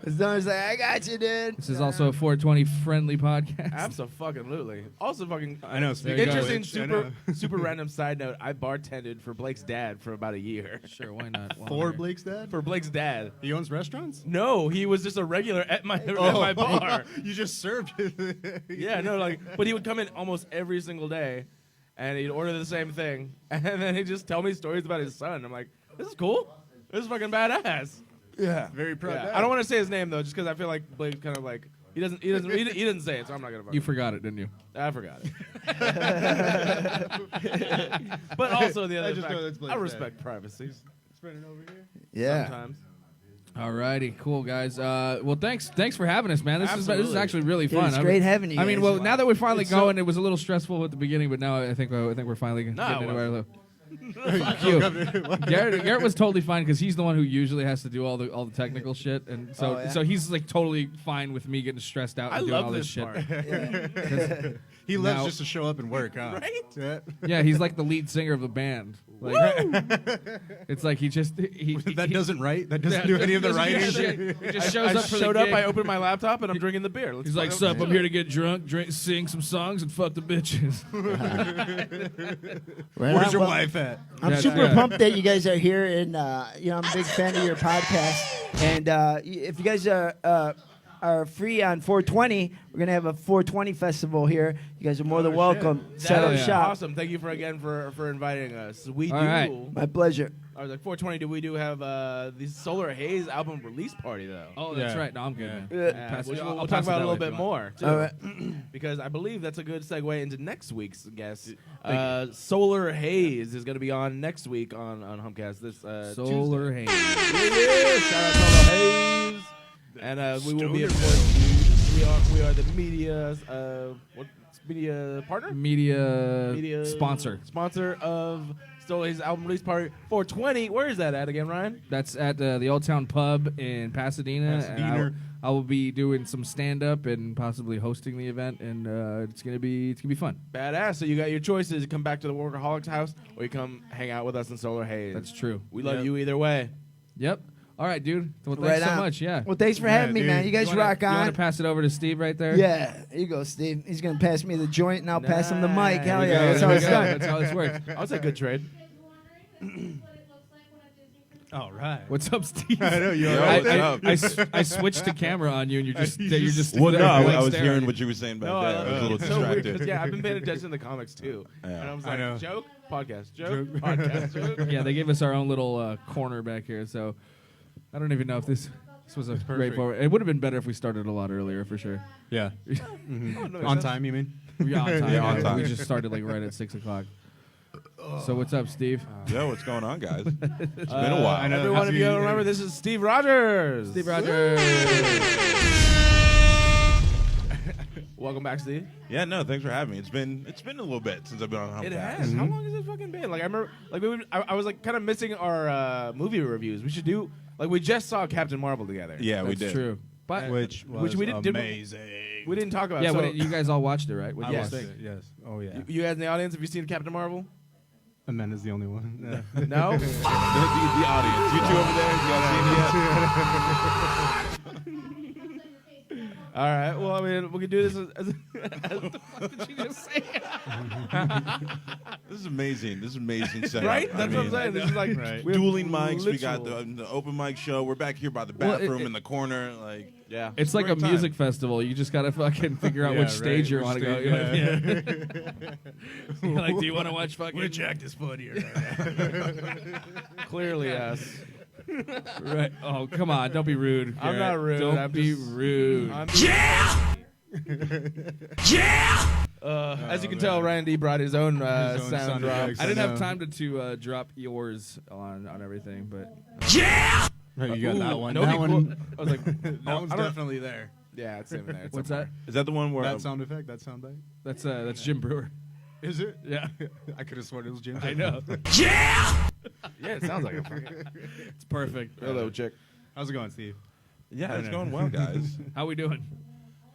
[SPEAKER 5] The stoner's like, I got you, dude.
[SPEAKER 1] This is also a 420 friendly podcast.
[SPEAKER 2] Absolutely. Also, fucking.
[SPEAKER 4] I know.
[SPEAKER 1] There you go.
[SPEAKER 2] Interesting,
[SPEAKER 4] I know.
[SPEAKER 2] super random side note. I bartended for Blake's dad for about a year.
[SPEAKER 1] Sure, why not? Why
[SPEAKER 4] For
[SPEAKER 1] not?
[SPEAKER 4] Blake's dad,
[SPEAKER 2] For Blake's dad.
[SPEAKER 4] he owns restaurants.
[SPEAKER 2] No, he was just a regular at my bar.
[SPEAKER 4] You just served it.
[SPEAKER 2] Yeah, no, like, but he would come in almost every single day, and he'd order the same thing, and then he'd just tell me stories about his son. I'm like, this is cool. This is fucking badass.
[SPEAKER 5] Yeah.
[SPEAKER 4] Very proud.
[SPEAKER 2] Yeah.
[SPEAKER 4] dad.
[SPEAKER 2] I don't want to say his name though, just because I feel like Blake kind of like he didn't say it, so I'm not gonna.
[SPEAKER 1] You forgot it, didn't you?
[SPEAKER 2] I forgot it. But also the
[SPEAKER 4] I
[SPEAKER 2] other
[SPEAKER 4] just know that's
[SPEAKER 2] fact,
[SPEAKER 4] Blake's
[SPEAKER 2] I
[SPEAKER 4] dad.
[SPEAKER 2] respect privacy
[SPEAKER 4] Spreading over here.
[SPEAKER 5] Yeah.
[SPEAKER 2] sometimes.
[SPEAKER 1] Alrighty, cool guys. Well, thanks for having us, man. This is
[SPEAKER 2] Absolutely.
[SPEAKER 1] actually really
[SPEAKER 5] Dude,
[SPEAKER 1] fun.
[SPEAKER 5] it's
[SPEAKER 1] I
[SPEAKER 5] great
[SPEAKER 1] mean-
[SPEAKER 5] having you
[SPEAKER 1] I mean,
[SPEAKER 5] guys.
[SPEAKER 1] well, now that we're finally
[SPEAKER 2] It's so-
[SPEAKER 1] going, it was a little stressful at the beginning, but now I think we're finally getting
[SPEAKER 2] it
[SPEAKER 1] into our.
[SPEAKER 2] wasn't.
[SPEAKER 1] Fuck you. Garrett was totally fine because he's the one who usually has to do all the technical shit, and so
[SPEAKER 5] Oh, yeah?
[SPEAKER 1] so he's like totally fine with me getting stressed out
[SPEAKER 2] I
[SPEAKER 1] and doing
[SPEAKER 2] love
[SPEAKER 1] all this
[SPEAKER 2] this
[SPEAKER 1] shit.
[SPEAKER 2] part.
[SPEAKER 4] He loves
[SPEAKER 1] Now-
[SPEAKER 4] just to show up and work, huh?
[SPEAKER 2] Right?
[SPEAKER 4] Yeah.
[SPEAKER 1] Yeah, he's like the lead singer of the band. Like, it's like he
[SPEAKER 4] That doesn't write. That doesn't
[SPEAKER 1] Yeah,
[SPEAKER 4] do any of the
[SPEAKER 1] doesn't do
[SPEAKER 4] writing.
[SPEAKER 1] shit. He just shows
[SPEAKER 2] I
[SPEAKER 1] up for
[SPEAKER 2] showed
[SPEAKER 1] the
[SPEAKER 2] up,
[SPEAKER 1] gig.
[SPEAKER 2] I opened my laptop, and I'm drinking the beer. Let's
[SPEAKER 1] He's like,
[SPEAKER 2] fucking
[SPEAKER 1] "Sup? I'm
[SPEAKER 2] do
[SPEAKER 1] here
[SPEAKER 2] it."
[SPEAKER 1] to get drunk, sing some songs, and fuck the bitches."
[SPEAKER 5] Right
[SPEAKER 4] Where's
[SPEAKER 5] on.
[SPEAKER 4] your
[SPEAKER 5] Well,
[SPEAKER 4] wife at?
[SPEAKER 5] I'm
[SPEAKER 1] Yeah,
[SPEAKER 5] super
[SPEAKER 1] yeah.
[SPEAKER 5] pumped that you guys are here, and you know I'm a big fan of your podcast. And if you guys are free on 420, we're gonna have a 420 festival here. You guys are more than welcome. Set
[SPEAKER 2] That
[SPEAKER 5] up
[SPEAKER 2] is
[SPEAKER 5] shop.
[SPEAKER 2] awesome. Thank you for inviting us. We
[SPEAKER 1] All
[SPEAKER 2] do.
[SPEAKER 1] right.
[SPEAKER 5] My pleasure.
[SPEAKER 2] I was like 420. We do have the Solar Haze album release party though.
[SPEAKER 1] Oh, that's
[SPEAKER 4] Yeah.
[SPEAKER 1] right. No, I'm good.
[SPEAKER 4] Yeah.
[SPEAKER 1] Man.
[SPEAKER 2] Yeah,
[SPEAKER 1] Pass it-
[SPEAKER 2] which
[SPEAKER 1] I'll
[SPEAKER 2] we'll
[SPEAKER 1] pass
[SPEAKER 2] talk
[SPEAKER 1] it
[SPEAKER 2] about a
[SPEAKER 1] that
[SPEAKER 2] little
[SPEAKER 1] way if
[SPEAKER 2] bit
[SPEAKER 1] you want.
[SPEAKER 2] more too.
[SPEAKER 5] All right.
[SPEAKER 2] Because I believe that's a good segue into next week's guest. Solar Haze is going to be on next week on Humpcast. This
[SPEAKER 1] Solar
[SPEAKER 2] Tuesday.
[SPEAKER 1] Haze.
[SPEAKER 2] Shout out Solar Haze. And we will be, of course, we are the media partner?
[SPEAKER 1] Media sponsor.
[SPEAKER 2] Sponsor of Solar Haze album release party 420. Where is that at again, Ryan?
[SPEAKER 1] That's at the Old Town Pub in Pasadena.
[SPEAKER 4] Pasadena.
[SPEAKER 1] And I will be doing some stand up and possibly hosting the event, and it's gonna be fun.
[SPEAKER 2] Badass. So you got your choices. You come back to the Workaholics house, or you come hang out with us in Solar Haze.
[SPEAKER 1] That's true.
[SPEAKER 2] We love you either way.
[SPEAKER 1] Yep. All right, dude. Well,
[SPEAKER 5] Right
[SPEAKER 1] thanks so
[SPEAKER 5] on.
[SPEAKER 1] much. Yeah.
[SPEAKER 5] Well, thanks for
[SPEAKER 4] Yeah,
[SPEAKER 5] having me,
[SPEAKER 4] dude.
[SPEAKER 5] man. You guys rock
[SPEAKER 1] You
[SPEAKER 5] on.
[SPEAKER 1] want to pass it over to Steve right there?
[SPEAKER 5] Yeah, here you go, Steve. He's gonna pass me the joint, and I'll pass him the mic. Hell
[SPEAKER 2] Nice.
[SPEAKER 5] yeah,
[SPEAKER 1] There
[SPEAKER 5] that's
[SPEAKER 1] we
[SPEAKER 5] how it's
[SPEAKER 1] go.
[SPEAKER 5] done.
[SPEAKER 1] That's how this works.
[SPEAKER 2] I was a good trade.
[SPEAKER 4] All right.
[SPEAKER 1] What's up, Steve?
[SPEAKER 4] I know you're
[SPEAKER 6] Yo,
[SPEAKER 4] all right.
[SPEAKER 6] what's up?
[SPEAKER 1] I switched the camera on you, and you're just
[SPEAKER 6] Well, no,
[SPEAKER 1] there,
[SPEAKER 6] I
[SPEAKER 1] blank
[SPEAKER 6] was
[SPEAKER 1] staring.
[SPEAKER 6] hearing what you were saying back there. I was a little
[SPEAKER 2] it's so weird
[SPEAKER 6] distracted.
[SPEAKER 2] 'cause, yeah, I've been paying attention to the comics too,
[SPEAKER 6] Yeah.
[SPEAKER 2] and I was
[SPEAKER 4] I
[SPEAKER 2] like,
[SPEAKER 4] know.
[SPEAKER 2] joke, podcast, joke, podcast, joke.
[SPEAKER 1] Yeah, they gave us our own little corner back here, so I don't even know if this was a great forward. It would have been better if we started a lot earlier, for sure.
[SPEAKER 4] Yeah.
[SPEAKER 2] no,
[SPEAKER 4] On
[SPEAKER 2] sense.
[SPEAKER 4] time, you mean?
[SPEAKER 1] Yeah, on time.
[SPEAKER 6] Yeah, on time.
[SPEAKER 1] We just started like right at 6 o'clock. So what's up, Steve?
[SPEAKER 6] Yo, what's going on, guys? It's been a while.
[SPEAKER 4] I know.
[SPEAKER 2] Everyone, if you don't remember, this is Steve Rogers.
[SPEAKER 1] Steve Rogers.
[SPEAKER 7] Welcome back, Steve.
[SPEAKER 6] Yeah, no, thanks for having me. It's been a little bit since I've been on Hump
[SPEAKER 7] It
[SPEAKER 6] Cast.
[SPEAKER 7] has. How long has it fucking been? Like I remember, I was like kind of missing our movie reviews. We should do we just saw Captain Marvel together.
[SPEAKER 6] Yeah, we
[SPEAKER 1] That's
[SPEAKER 6] did.
[SPEAKER 1] true. But
[SPEAKER 4] Which was
[SPEAKER 7] we didn't
[SPEAKER 4] amazing.
[SPEAKER 7] we didn't talk about.
[SPEAKER 1] yeah,
[SPEAKER 7] So,
[SPEAKER 1] but you guys all watched it, right? What
[SPEAKER 4] I
[SPEAKER 1] do you guys
[SPEAKER 4] watched
[SPEAKER 1] think?
[SPEAKER 4] it, yes. Oh, yeah.
[SPEAKER 7] you guys in the audience, have you seen Captain Marvel?
[SPEAKER 4] Amanda's the only one. Yeah.
[SPEAKER 7] No.
[SPEAKER 6] The audience. You two over there, you guys seen it yet?
[SPEAKER 7] All right. Well, I mean, we could do this as the fuck did you just say?
[SPEAKER 6] This is amazing. This is amazing setup.
[SPEAKER 7] Right? That's what I'm
[SPEAKER 6] mean,
[SPEAKER 7] saying. This is like
[SPEAKER 4] Right.
[SPEAKER 7] we have
[SPEAKER 6] Dueling mics. We got
[SPEAKER 7] literal-
[SPEAKER 6] the open mic show. We're back here by the
[SPEAKER 1] Well,
[SPEAKER 6] bathroom
[SPEAKER 1] it-
[SPEAKER 6] in the corner. Like,
[SPEAKER 7] yeah.
[SPEAKER 1] It's like a
[SPEAKER 6] Great time.
[SPEAKER 1] music festival. You just gotta fucking figure out
[SPEAKER 4] Yeah,
[SPEAKER 1] which stage you
[SPEAKER 4] right,
[SPEAKER 1] want to
[SPEAKER 4] which
[SPEAKER 1] go.
[SPEAKER 4] stage,
[SPEAKER 1] You're
[SPEAKER 4] yeah.
[SPEAKER 1] like, do you want to watch fucking?
[SPEAKER 4] We're Jack this foot here.
[SPEAKER 7] Clearly, yes.
[SPEAKER 1] Right. Oh, come on! Don't be rude.
[SPEAKER 7] I'm
[SPEAKER 1] Garrett.
[SPEAKER 7] not rude,
[SPEAKER 1] Don't
[SPEAKER 7] I'm
[SPEAKER 1] be
[SPEAKER 7] just-
[SPEAKER 1] rude.
[SPEAKER 7] As you can tell, Ryan D brought his own,
[SPEAKER 4] own
[SPEAKER 7] sound
[SPEAKER 4] sound
[SPEAKER 7] drop.
[SPEAKER 4] effects.
[SPEAKER 1] I didn't
[SPEAKER 4] I
[SPEAKER 1] have
[SPEAKER 4] know.
[SPEAKER 1] time to drop yours on everything, but
[SPEAKER 4] You got that one.
[SPEAKER 7] Nobody
[SPEAKER 4] That one,
[SPEAKER 7] cool- I was like,
[SPEAKER 4] that one's
[SPEAKER 7] I don't-
[SPEAKER 4] definitely there.
[SPEAKER 7] yeah, it's in there. It's
[SPEAKER 1] what's
[SPEAKER 7] somewhere.
[SPEAKER 1] that?
[SPEAKER 6] is that the one where
[SPEAKER 4] That sound effect, that sound bite.
[SPEAKER 1] That's Jim Brewer.
[SPEAKER 4] Is it?
[SPEAKER 1] Yeah,
[SPEAKER 4] I could have sworn it was Jim.
[SPEAKER 1] I know.
[SPEAKER 7] Yeah, it sounds like a fucking
[SPEAKER 1] It's perfect.
[SPEAKER 7] hello, chick.
[SPEAKER 4] How's it going, Steve?
[SPEAKER 6] Yeah,
[SPEAKER 4] I
[SPEAKER 6] it's
[SPEAKER 4] know.
[SPEAKER 6] going well, guys.
[SPEAKER 1] How we doing?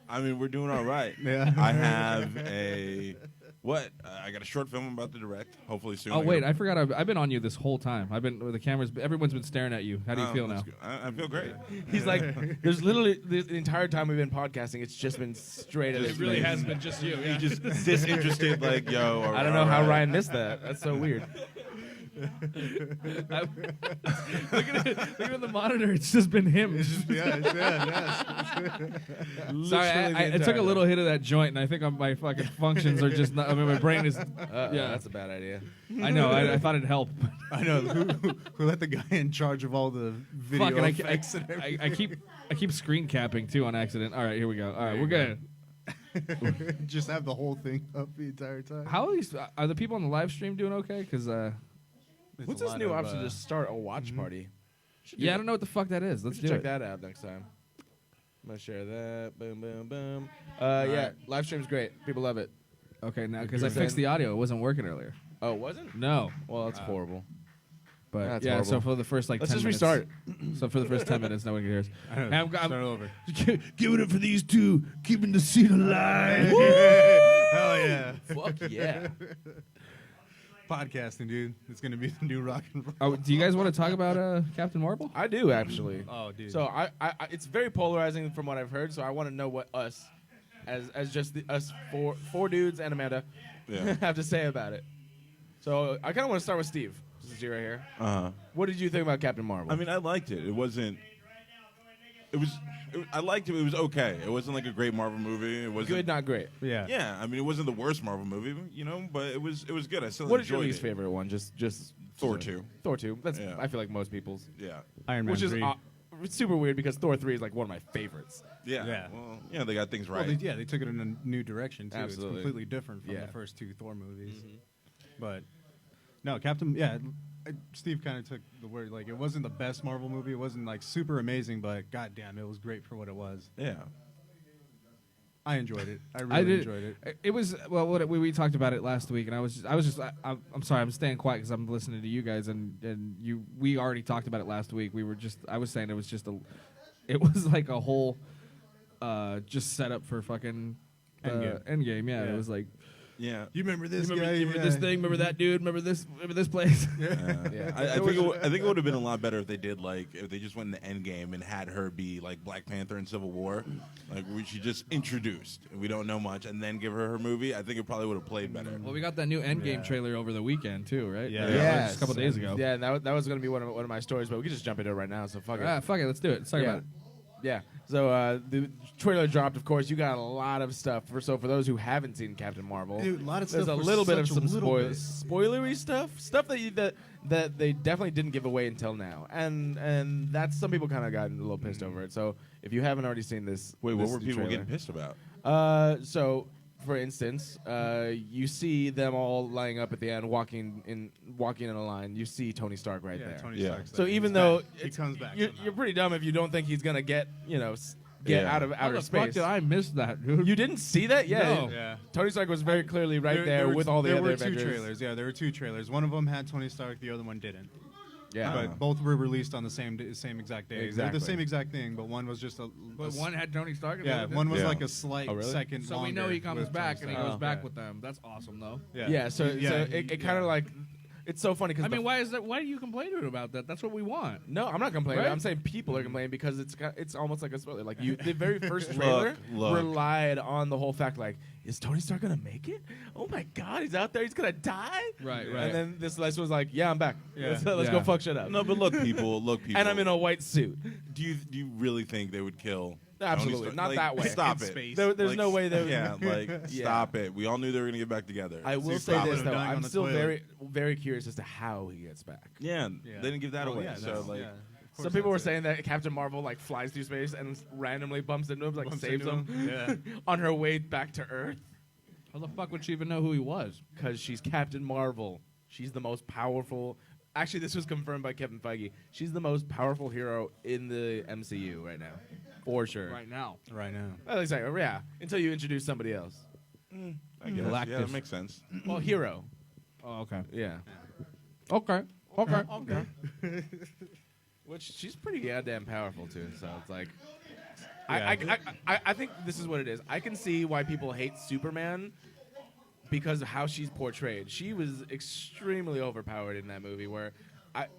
[SPEAKER 6] I mean, we're doing all right.
[SPEAKER 4] Yeah.
[SPEAKER 6] I have I got a short film I'm about to direct. Hopefully soon.
[SPEAKER 1] Oh wait, I forgot. I've been on you this whole time. I've been with the cameras. Everyone's been staring at you. How do you feel now?
[SPEAKER 6] I feel great.
[SPEAKER 7] He's like, there's literally the entire time we've been podcasting, it's just been straight at his face.
[SPEAKER 1] been just you.
[SPEAKER 6] You just disinterested, like, yo.
[SPEAKER 7] I don't know how Ryan missed that. That's so weird.
[SPEAKER 1] Look at the monitor. It's just been him.
[SPEAKER 7] Literally
[SPEAKER 1] Sorry,
[SPEAKER 7] the
[SPEAKER 1] I took a
[SPEAKER 7] entire
[SPEAKER 1] little hit of that joint, and I think my fucking functions are just not. I mean, my brain is.
[SPEAKER 7] yeah, that's a bad idea.
[SPEAKER 1] I know. I thought it'd help.
[SPEAKER 4] I know. Who let the guy in charge of all the video
[SPEAKER 1] Fuck, and
[SPEAKER 4] effects and everything?
[SPEAKER 1] I keep screen capping too on accident. All right, here we go. All right, we're good.
[SPEAKER 4] Just have the whole thing up the entire time.
[SPEAKER 1] How are the people on the live stream doing? Okay, because
[SPEAKER 7] What's this new option to start a watch party?
[SPEAKER 1] yeah, I don't know what the fuck that is.
[SPEAKER 7] We
[SPEAKER 1] Let's
[SPEAKER 7] should
[SPEAKER 1] do
[SPEAKER 7] check
[SPEAKER 1] it.
[SPEAKER 7] that out next time. I'm gonna share that. Boom, boom, boom. Yeah, live stream's great. People love it.
[SPEAKER 1] Okay, now because I
[SPEAKER 7] doing
[SPEAKER 1] fixed
[SPEAKER 7] that.
[SPEAKER 1] the audio, it wasn't working earlier.
[SPEAKER 7] Oh, it wasn't?
[SPEAKER 1] No,
[SPEAKER 7] Well, that's horrible.
[SPEAKER 1] but
[SPEAKER 7] That's
[SPEAKER 1] yeah. So
[SPEAKER 7] horrible.
[SPEAKER 1] for the first like
[SPEAKER 7] Let's
[SPEAKER 1] 10
[SPEAKER 7] just
[SPEAKER 1] minutes,
[SPEAKER 7] restart it.
[SPEAKER 1] So for the first 10 minutes, no one can hear us. And
[SPEAKER 4] Start over.
[SPEAKER 1] Giving it for these two, keeping the scene alive.
[SPEAKER 4] Hell yeah.
[SPEAKER 7] Fuck yeah.
[SPEAKER 4] Podcasting, dude. It's going to be the new rock and roll.
[SPEAKER 1] Oh, do you guys want to talk about Captain Marvel?
[SPEAKER 7] I do actually.
[SPEAKER 4] Oh, dude.
[SPEAKER 7] So I it's very polarizing from what I've heard. So I want to know what us, as just us four dudes and Amanda,
[SPEAKER 6] Yeah.
[SPEAKER 7] have to say about it. So I kind of want to start with Steve. Since you're right here. What did you think about Captain Marvel?
[SPEAKER 6] I mean, I liked it. It wasn't. I liked it. It was okay. It wasn't like a great Marvel movie. It wasn't
[SPEAKER 7] good, not great.
[SPEAKER 4] yeah.
[SPEAKER 6] Yeah, I mean, it wasn't the worst Marvel movie, but it was good. I still
[SPEAKER 7] What is your
[SPEAKER 6] enjoyed
[SPEAKER 7] least
[SPEAKER 6] it.
[SPEAKER 7] favorite one? Just
[SPEAKER 6] Thor 2.
[SPEAKER 7] Thor 2. That's
[SPEAKER 6] Yeah.
[SPEAKER 7] I feel like most people's.
[SPEAKER 6] Yeah.
[SPEAKER 4] Iron Man
[SPEAKER 7] Which is
[SPEAKER 4] 3.
[SPEAKER 7] it's super weird because Thor 3 is like one of my favorites.
[SPEAKER 6] Yeah.
[SPEAKER 4] Yeah.
[SPEAKER 6] Well, yeah, they got things
[SPEAKER 4] Well,
[SPEAKER 6] right.
[SPEAKER 4] they took it in a new direction, too.
[SPEAKER 7] Absolutely.
[SPEAKER 4] It's completely different from
[SPEAKER 7] Yeah.
[SPEAKER 4] the first two Thor movies. But, no, Captain, Steve kind of took the word, like, it wasn't the best Marvel movie. It wasn't, like, super amazing, but goddamn, it was great for what it was.
[SPEAKER 6] Yeah.
[SPEAKER 4] I enjoyed it. I
[SPEAKER 1] I
[SPEAKER 4] really
[SPEAKER 1] did.
[SPEAKER 4] enjoyed it.
[SPEAKER 1] It was we talked about it last week, and I'm sorry, I'm staying quiet because I'm listening to you guys, and we already talked about it last week. I was saying it was like a whole, just set up for fucking Endgame. Yeah,
[SPEAKER 4] Yeah.
[SPEAKER 1] it was like.
[SPEAKER 6] Yeah.
[SPEAKER 4] You remember this
[SPEAKER 1] Remember,
[SPEAKER 4] guy?
[SPEAKER 1] you remember this thing? Remember that dude? Remember this place?
[SPEAKER 7] Yeah.
[SPEAKER 6] I think it would have been a lot better if they did if they just went in the end game and had her be like Black Panther in Civil War, like she just introduced. We don't know much, and then give her movie. I think it probably would have played better.
[SPEAKER 1] Well, we got that new Endgame trailer over the weekend too, right?
[SPEAKER 4] Yeah.
[SPEAKER 1] Just a couple days ago.
[SPEAKER 7] Yeah, and that was going to be one of my stories, but we can just jump into it right now. So fuck it.
[SPEAKER 1] Fuck it, let's do it. Let's talk
[SPEAKER 7] Yeah.
[SPEAKER 1] about it.
[SPEAKER 7] Yeah. So the trailer dropped. Of course, you got a lot of stuff. So for those who haven't seen Captain Marvel,
[SPEAKER 4] Dude, a lot of
[SPEAKER 7] there's
[SPEAKER 4] stuff
[SPEAKER 7] a
[SPEAKER 4] for
[SPEAKER 7] little bit of
[SPEAKER 4] such
[SPEAKER 7] some
[SPEAKER 4] a little bit.
[SPEAKER 7] spoilery stuff that they definitely didn't give away until now, and that's some people kind of got a little pissed over it. So if you haven't already seen this,
[SPEAKER 6] Wait, what
[SPEAKER 7] this
[SPEAKER 6] were people
[SPEAKER 7] trailer-
[SPEAKER 6] getting pissed about?
[SPEAKER 7] So for instance, you see them all lining up at the end, walking in a line. You see Tony Stark right there.
[SPEAKER 4] Tony
[SPEAKER 6] Yeah.
[SPEAKER 4] Stark's
[SPEAKER 7] So
[SPEAKER 4] there.
[SPEAKER 7] even
[SPEAKER 4] He's
[SPEAKER 7] though
[SPEAKER 4] back. He comes back.
[SPEAKER 7] you're
[SPEAKER 4] somehow.
[SPEAKER 7] pretty dumb if you don't think he's gonna get get
[SPEAKER 6] Yeah.
[SPEAKER 7] out of
[SPEAKER 1] How
[SPEAKER 7] outer
[SPEAKER 1] the fuck
[SPEAKER 7] space.
[SPEAKER 1] did I miss that, dude?
[SPEAKER 7] You didn't see that? Yeah.
[SPEAKER 1] No.
[SPEAKER 4] Yeah.
[SPEAKER 7] Tony Stark was very clearly right there
[SPEAKER 4] were-
[SPEAKER 7] with all the
[SPEAKER 4] there
[SPEAKER 7] other
[SPEAKER 4] were two
[SPEAKER 7] Avengers.
[SPEAKER 4] trailers. Yeah, there were two trailers. One of them had Tony Stark, the other one didn't.
[SPEAKER 7] Yeah.
[SPEAKER 4] But both were released on the same exact day. They're
[SPEAKER 7] Exactly.
[SPEAKER 4] the same exact thing, but one was just a.
[SPEAKER 1] But one had Tony Stark. And the
[SPEAKER 4] Yeah,
[SPEAKER 1] other
[SPEAKER 4] one was
[SPEAKER 6] Yeah.
[SPEAKER 4] like a slight
[SPEAKER 7] Oh, really?
[SPEAKER 4] second.
[SPEAKER 1] So we know
[SPEAKER 4] longer
[SPEAKER 1] he comes
[SPEAKER 4] with
[SPEAKER 1] back
[SPEAKER 4] Tony
[SPEAKER 1] and he
[SPEAKER 4] Stark.
[SPEAKER 1] goes back
[SPEAKER 4] Yeah.
[SPEAKER 1] with them. That's awesome, though.
[SPEAKER 7] Yeah. So it kind of like it's so funny because
[SPEAKER 1] I mean, why is that? Why do you complain about that? That's what we want.
[SPEAKER 7] No, I'm not complaining.
[SPEAKER 1] Right?
[SPEAKER 7] I'm saying people are complaining because it's almost like a spoiler. Like the very first trailer
[SPEAKER 6] Look.
[SPEAKER 7] relied on the whole fact like, is Tony Stark gonna make it? Oh my God, he's out there. He's gonna die.
[SPEAKER 1] Right,
[SPEAKER 7] And then this last was like, yeah, I'm back.
[SPEAKER 4] Yeah.
[SPEAKER 7] Let's
[SPEAKER 1] Yeah.
[SPEAKER 7] go fuck shit up.
[SPEAKER 6] No, but look, people.
[SPEAKER 7] And I'm in a white suit.
[SPEAKER 6] Do you really think they would kill? Tony
[SPEAKER 7] Absolutely.
[SPEAKER 6] Stark?
[SPEAKER 7] Not
[SPEAKER 6] Like,
[SPEAKER 7] that way.
[SPEAKER 6] Stop
[SPEAKER 4] In
[SPEAKER 6] it.
[SPEAKER 4] space.
[SPEAKER 7] There's
[SPEAKER 6] Like,
[SPEAKER 7] no way they would.
[SPEAKER 6] Yeah, like
[SPEAKER 7] Yeah.
[SPEAKER 6] stop it. We all knew they were gonna get back together.
[SPEAKER 7] I will
[SPEAKER 4] So
[SPEAKER 7] say
[SPEAKER 4] stop
[SPEAKER 7] this
[SPEAKER 4] it.
[SPEAKER 7] though.
[SPEAKER 4] Dying on
[SPEAKER 7] I'm
[SPEAKER 4] the
[SPEAKER 7] still
[SPEAKER 4] toilet.
[SPEAKER 7] very curious as to how he gets back.
[SPEAKER 6] Yeah,
[SPEAKER 4] Yeah.
[SPEAKER 6] they didn't give that
[SPEAKER 4] Oh,
[SPEAKER 6] away.
[SPEAKER 4] yeah,
[SPEAKER 6] so
[SPEAKER 4] that's-
[SPEAKER 6] like,
[SPEAKER 4] yeah, of
[SPEAKER 7] Some
[SPEAKER 4] course
[SPEAKER 7] people were
[SPEAKER 4] that's it.
[SPEAKER 7] saying that Captain Marvel like flies through space and randomly bumps into him, like
[SPEAKER 4] Bumps
[SPEAKER 7] saves
[SPEAKER 4] into
[SPEAKER 7] him
[SPEAKER 4] him.
[SPEAKER 7] on her way back to Earth.
[SPEAKER 1] How the fuck would she even know who he was?
[SPEAKER 7] Because she's Captain Marvel. She's the most powerful. Actually, this was confirmed by Kevin Feige. She's the most powerful hero in the MCU right now, for sure.
[SPEAKER 1] Right now.
[SPEAKER 4] Right now.
[SPEAKER 7] At least, yeah. Until you introduce somebody else.
[SPEAKER 6] I guess
[SPEAKER 1] Galactus.
[SPEAKER 6] yeah, that makes sense.
[SPEAKER 7] Well, hero.
[SPEAKER 1] Oh, okay.
[SPEAKER 7] Yeah.
[SPEAKER 1] Okay. Okay.
[SPEAKER 7] Okay. Which she's pretty goddamn powerful too. So it's like, I think this is what it is. I can see why people hate Superman because of how she's portrayed. She was extremely overpowered in that movie. Where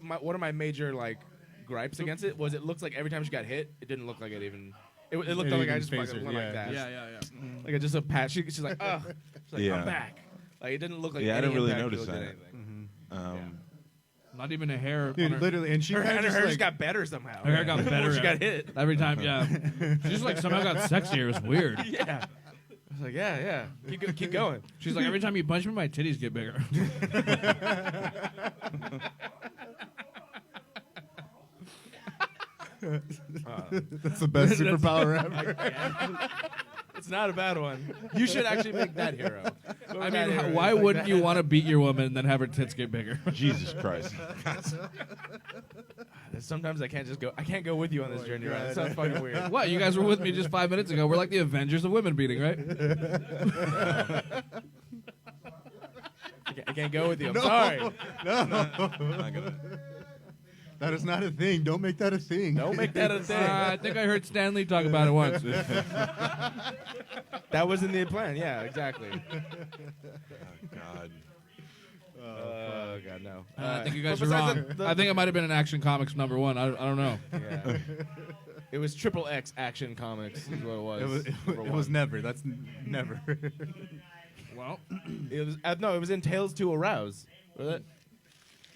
[SPEAKER 7] one of my major like gripes against it was it looks like every time she got hit, it didn't look like it even. It looked
[SPEAKER 4] It
[SPEAKER 7] like I
[SPEAKER 4] even
[SPEAKER 7] just
[SPEAKER 4] phased
[SPEAKER 7] fucking
[SPEAKER 4] her,
[SPEAKER 7] went like
[SPEAKER 4] yeah.
[SPEAKER 7] that.
[SPEAKER 1] Yeah.
[SPEAKER 7] Like it's just a patch. She's like, ugh. She's like,
[SPEAKER 6] Yeah.
[SPEAKER 7] I'm back. Like it didn't look like.
[SPEAKER 6] Yeah, I
[SPEAKER 7] any
[SPEAKER 6] didn't really
[SPEAKER 7] impact
[SPEAKER 6] notice
[SPEAKER 7] really did
[SPEAKER 6] that.
[SPEAKER 7] anything.
[SPEAKER 1] Not even a hair. on
[SPEAKER 4] Dude,
[SPEAKER 1] her-
[SPEAKER 4] literally, and she
[SPEAKER 7] Her
[SPEAKER 4] kinda
[SPEAKER 7] hair
[SPEAKER 4] like,
[SPEAKER 7] just got better somehow.
[SPEAKER 1] Her hair got
[SPEAKER 7] Before
[SPEAKER 1] better.
[SPEAKER 7] She got hit.
[SPEAKER 1] every time. Yeah. She just like somehow got sexier. It's weird.
[SPEAKER 7] Yeah. I was like, yeah. Keep going.
[SPEAKER 1] She's like, every time you punch me, my titties get bigger.
[SPEAKER 4] that's the best superpower ever.
[SPEAKER 7] It's not a bad one. You should actually make that hero.
[SPEAKER 1] I mean, why wouldn't you want to beat your woman and then have her tits get bigger?
[SPEAKER 6] Jesus Christ.
[SPEAKER 7] Sometimes I can't just go. I can't go with you on this journey, right? It sounds fucking weird.
[SPEAKER 1] What? You guys were with me just 5 minutes ago. We're like the Avengers of women beating, right?
[SPEAKER 7] I can't go with you. I'm sorry.
[SPEAKER 6] I'm not gonna.
[SPEAKER 4] That is not a thing. Don't make that a thing.
[SPEAKER 7] Don't make that a thing.
[SPEAKER 1] I think I heard Stan Lee talk about it once.
[SPEAKER 7] That was in the plan. Yeah, exactly.
[SPEAKER 6] God.
[SPEAKER 7] Oh God, no.
[SPEAKER 1] I think you guys
[SPEAKER 7] but
[SPEAKER 1] are
[SPEAKER 7] besides
[SPEAKER 1] wrong.
[SPEAKER 7] the-
[SPEAKER 1] I think it might have been an Action Comics #1. I don't know.
[SPEAKER 7] Yeah. It was Triple X Action Comics. Is what it was.
[SPEAKER 4] It was never. That's never.
[SPEAKER 1] Well,
[SPEAKER 7] It was. No, it was in Tales to Arouse. Was it?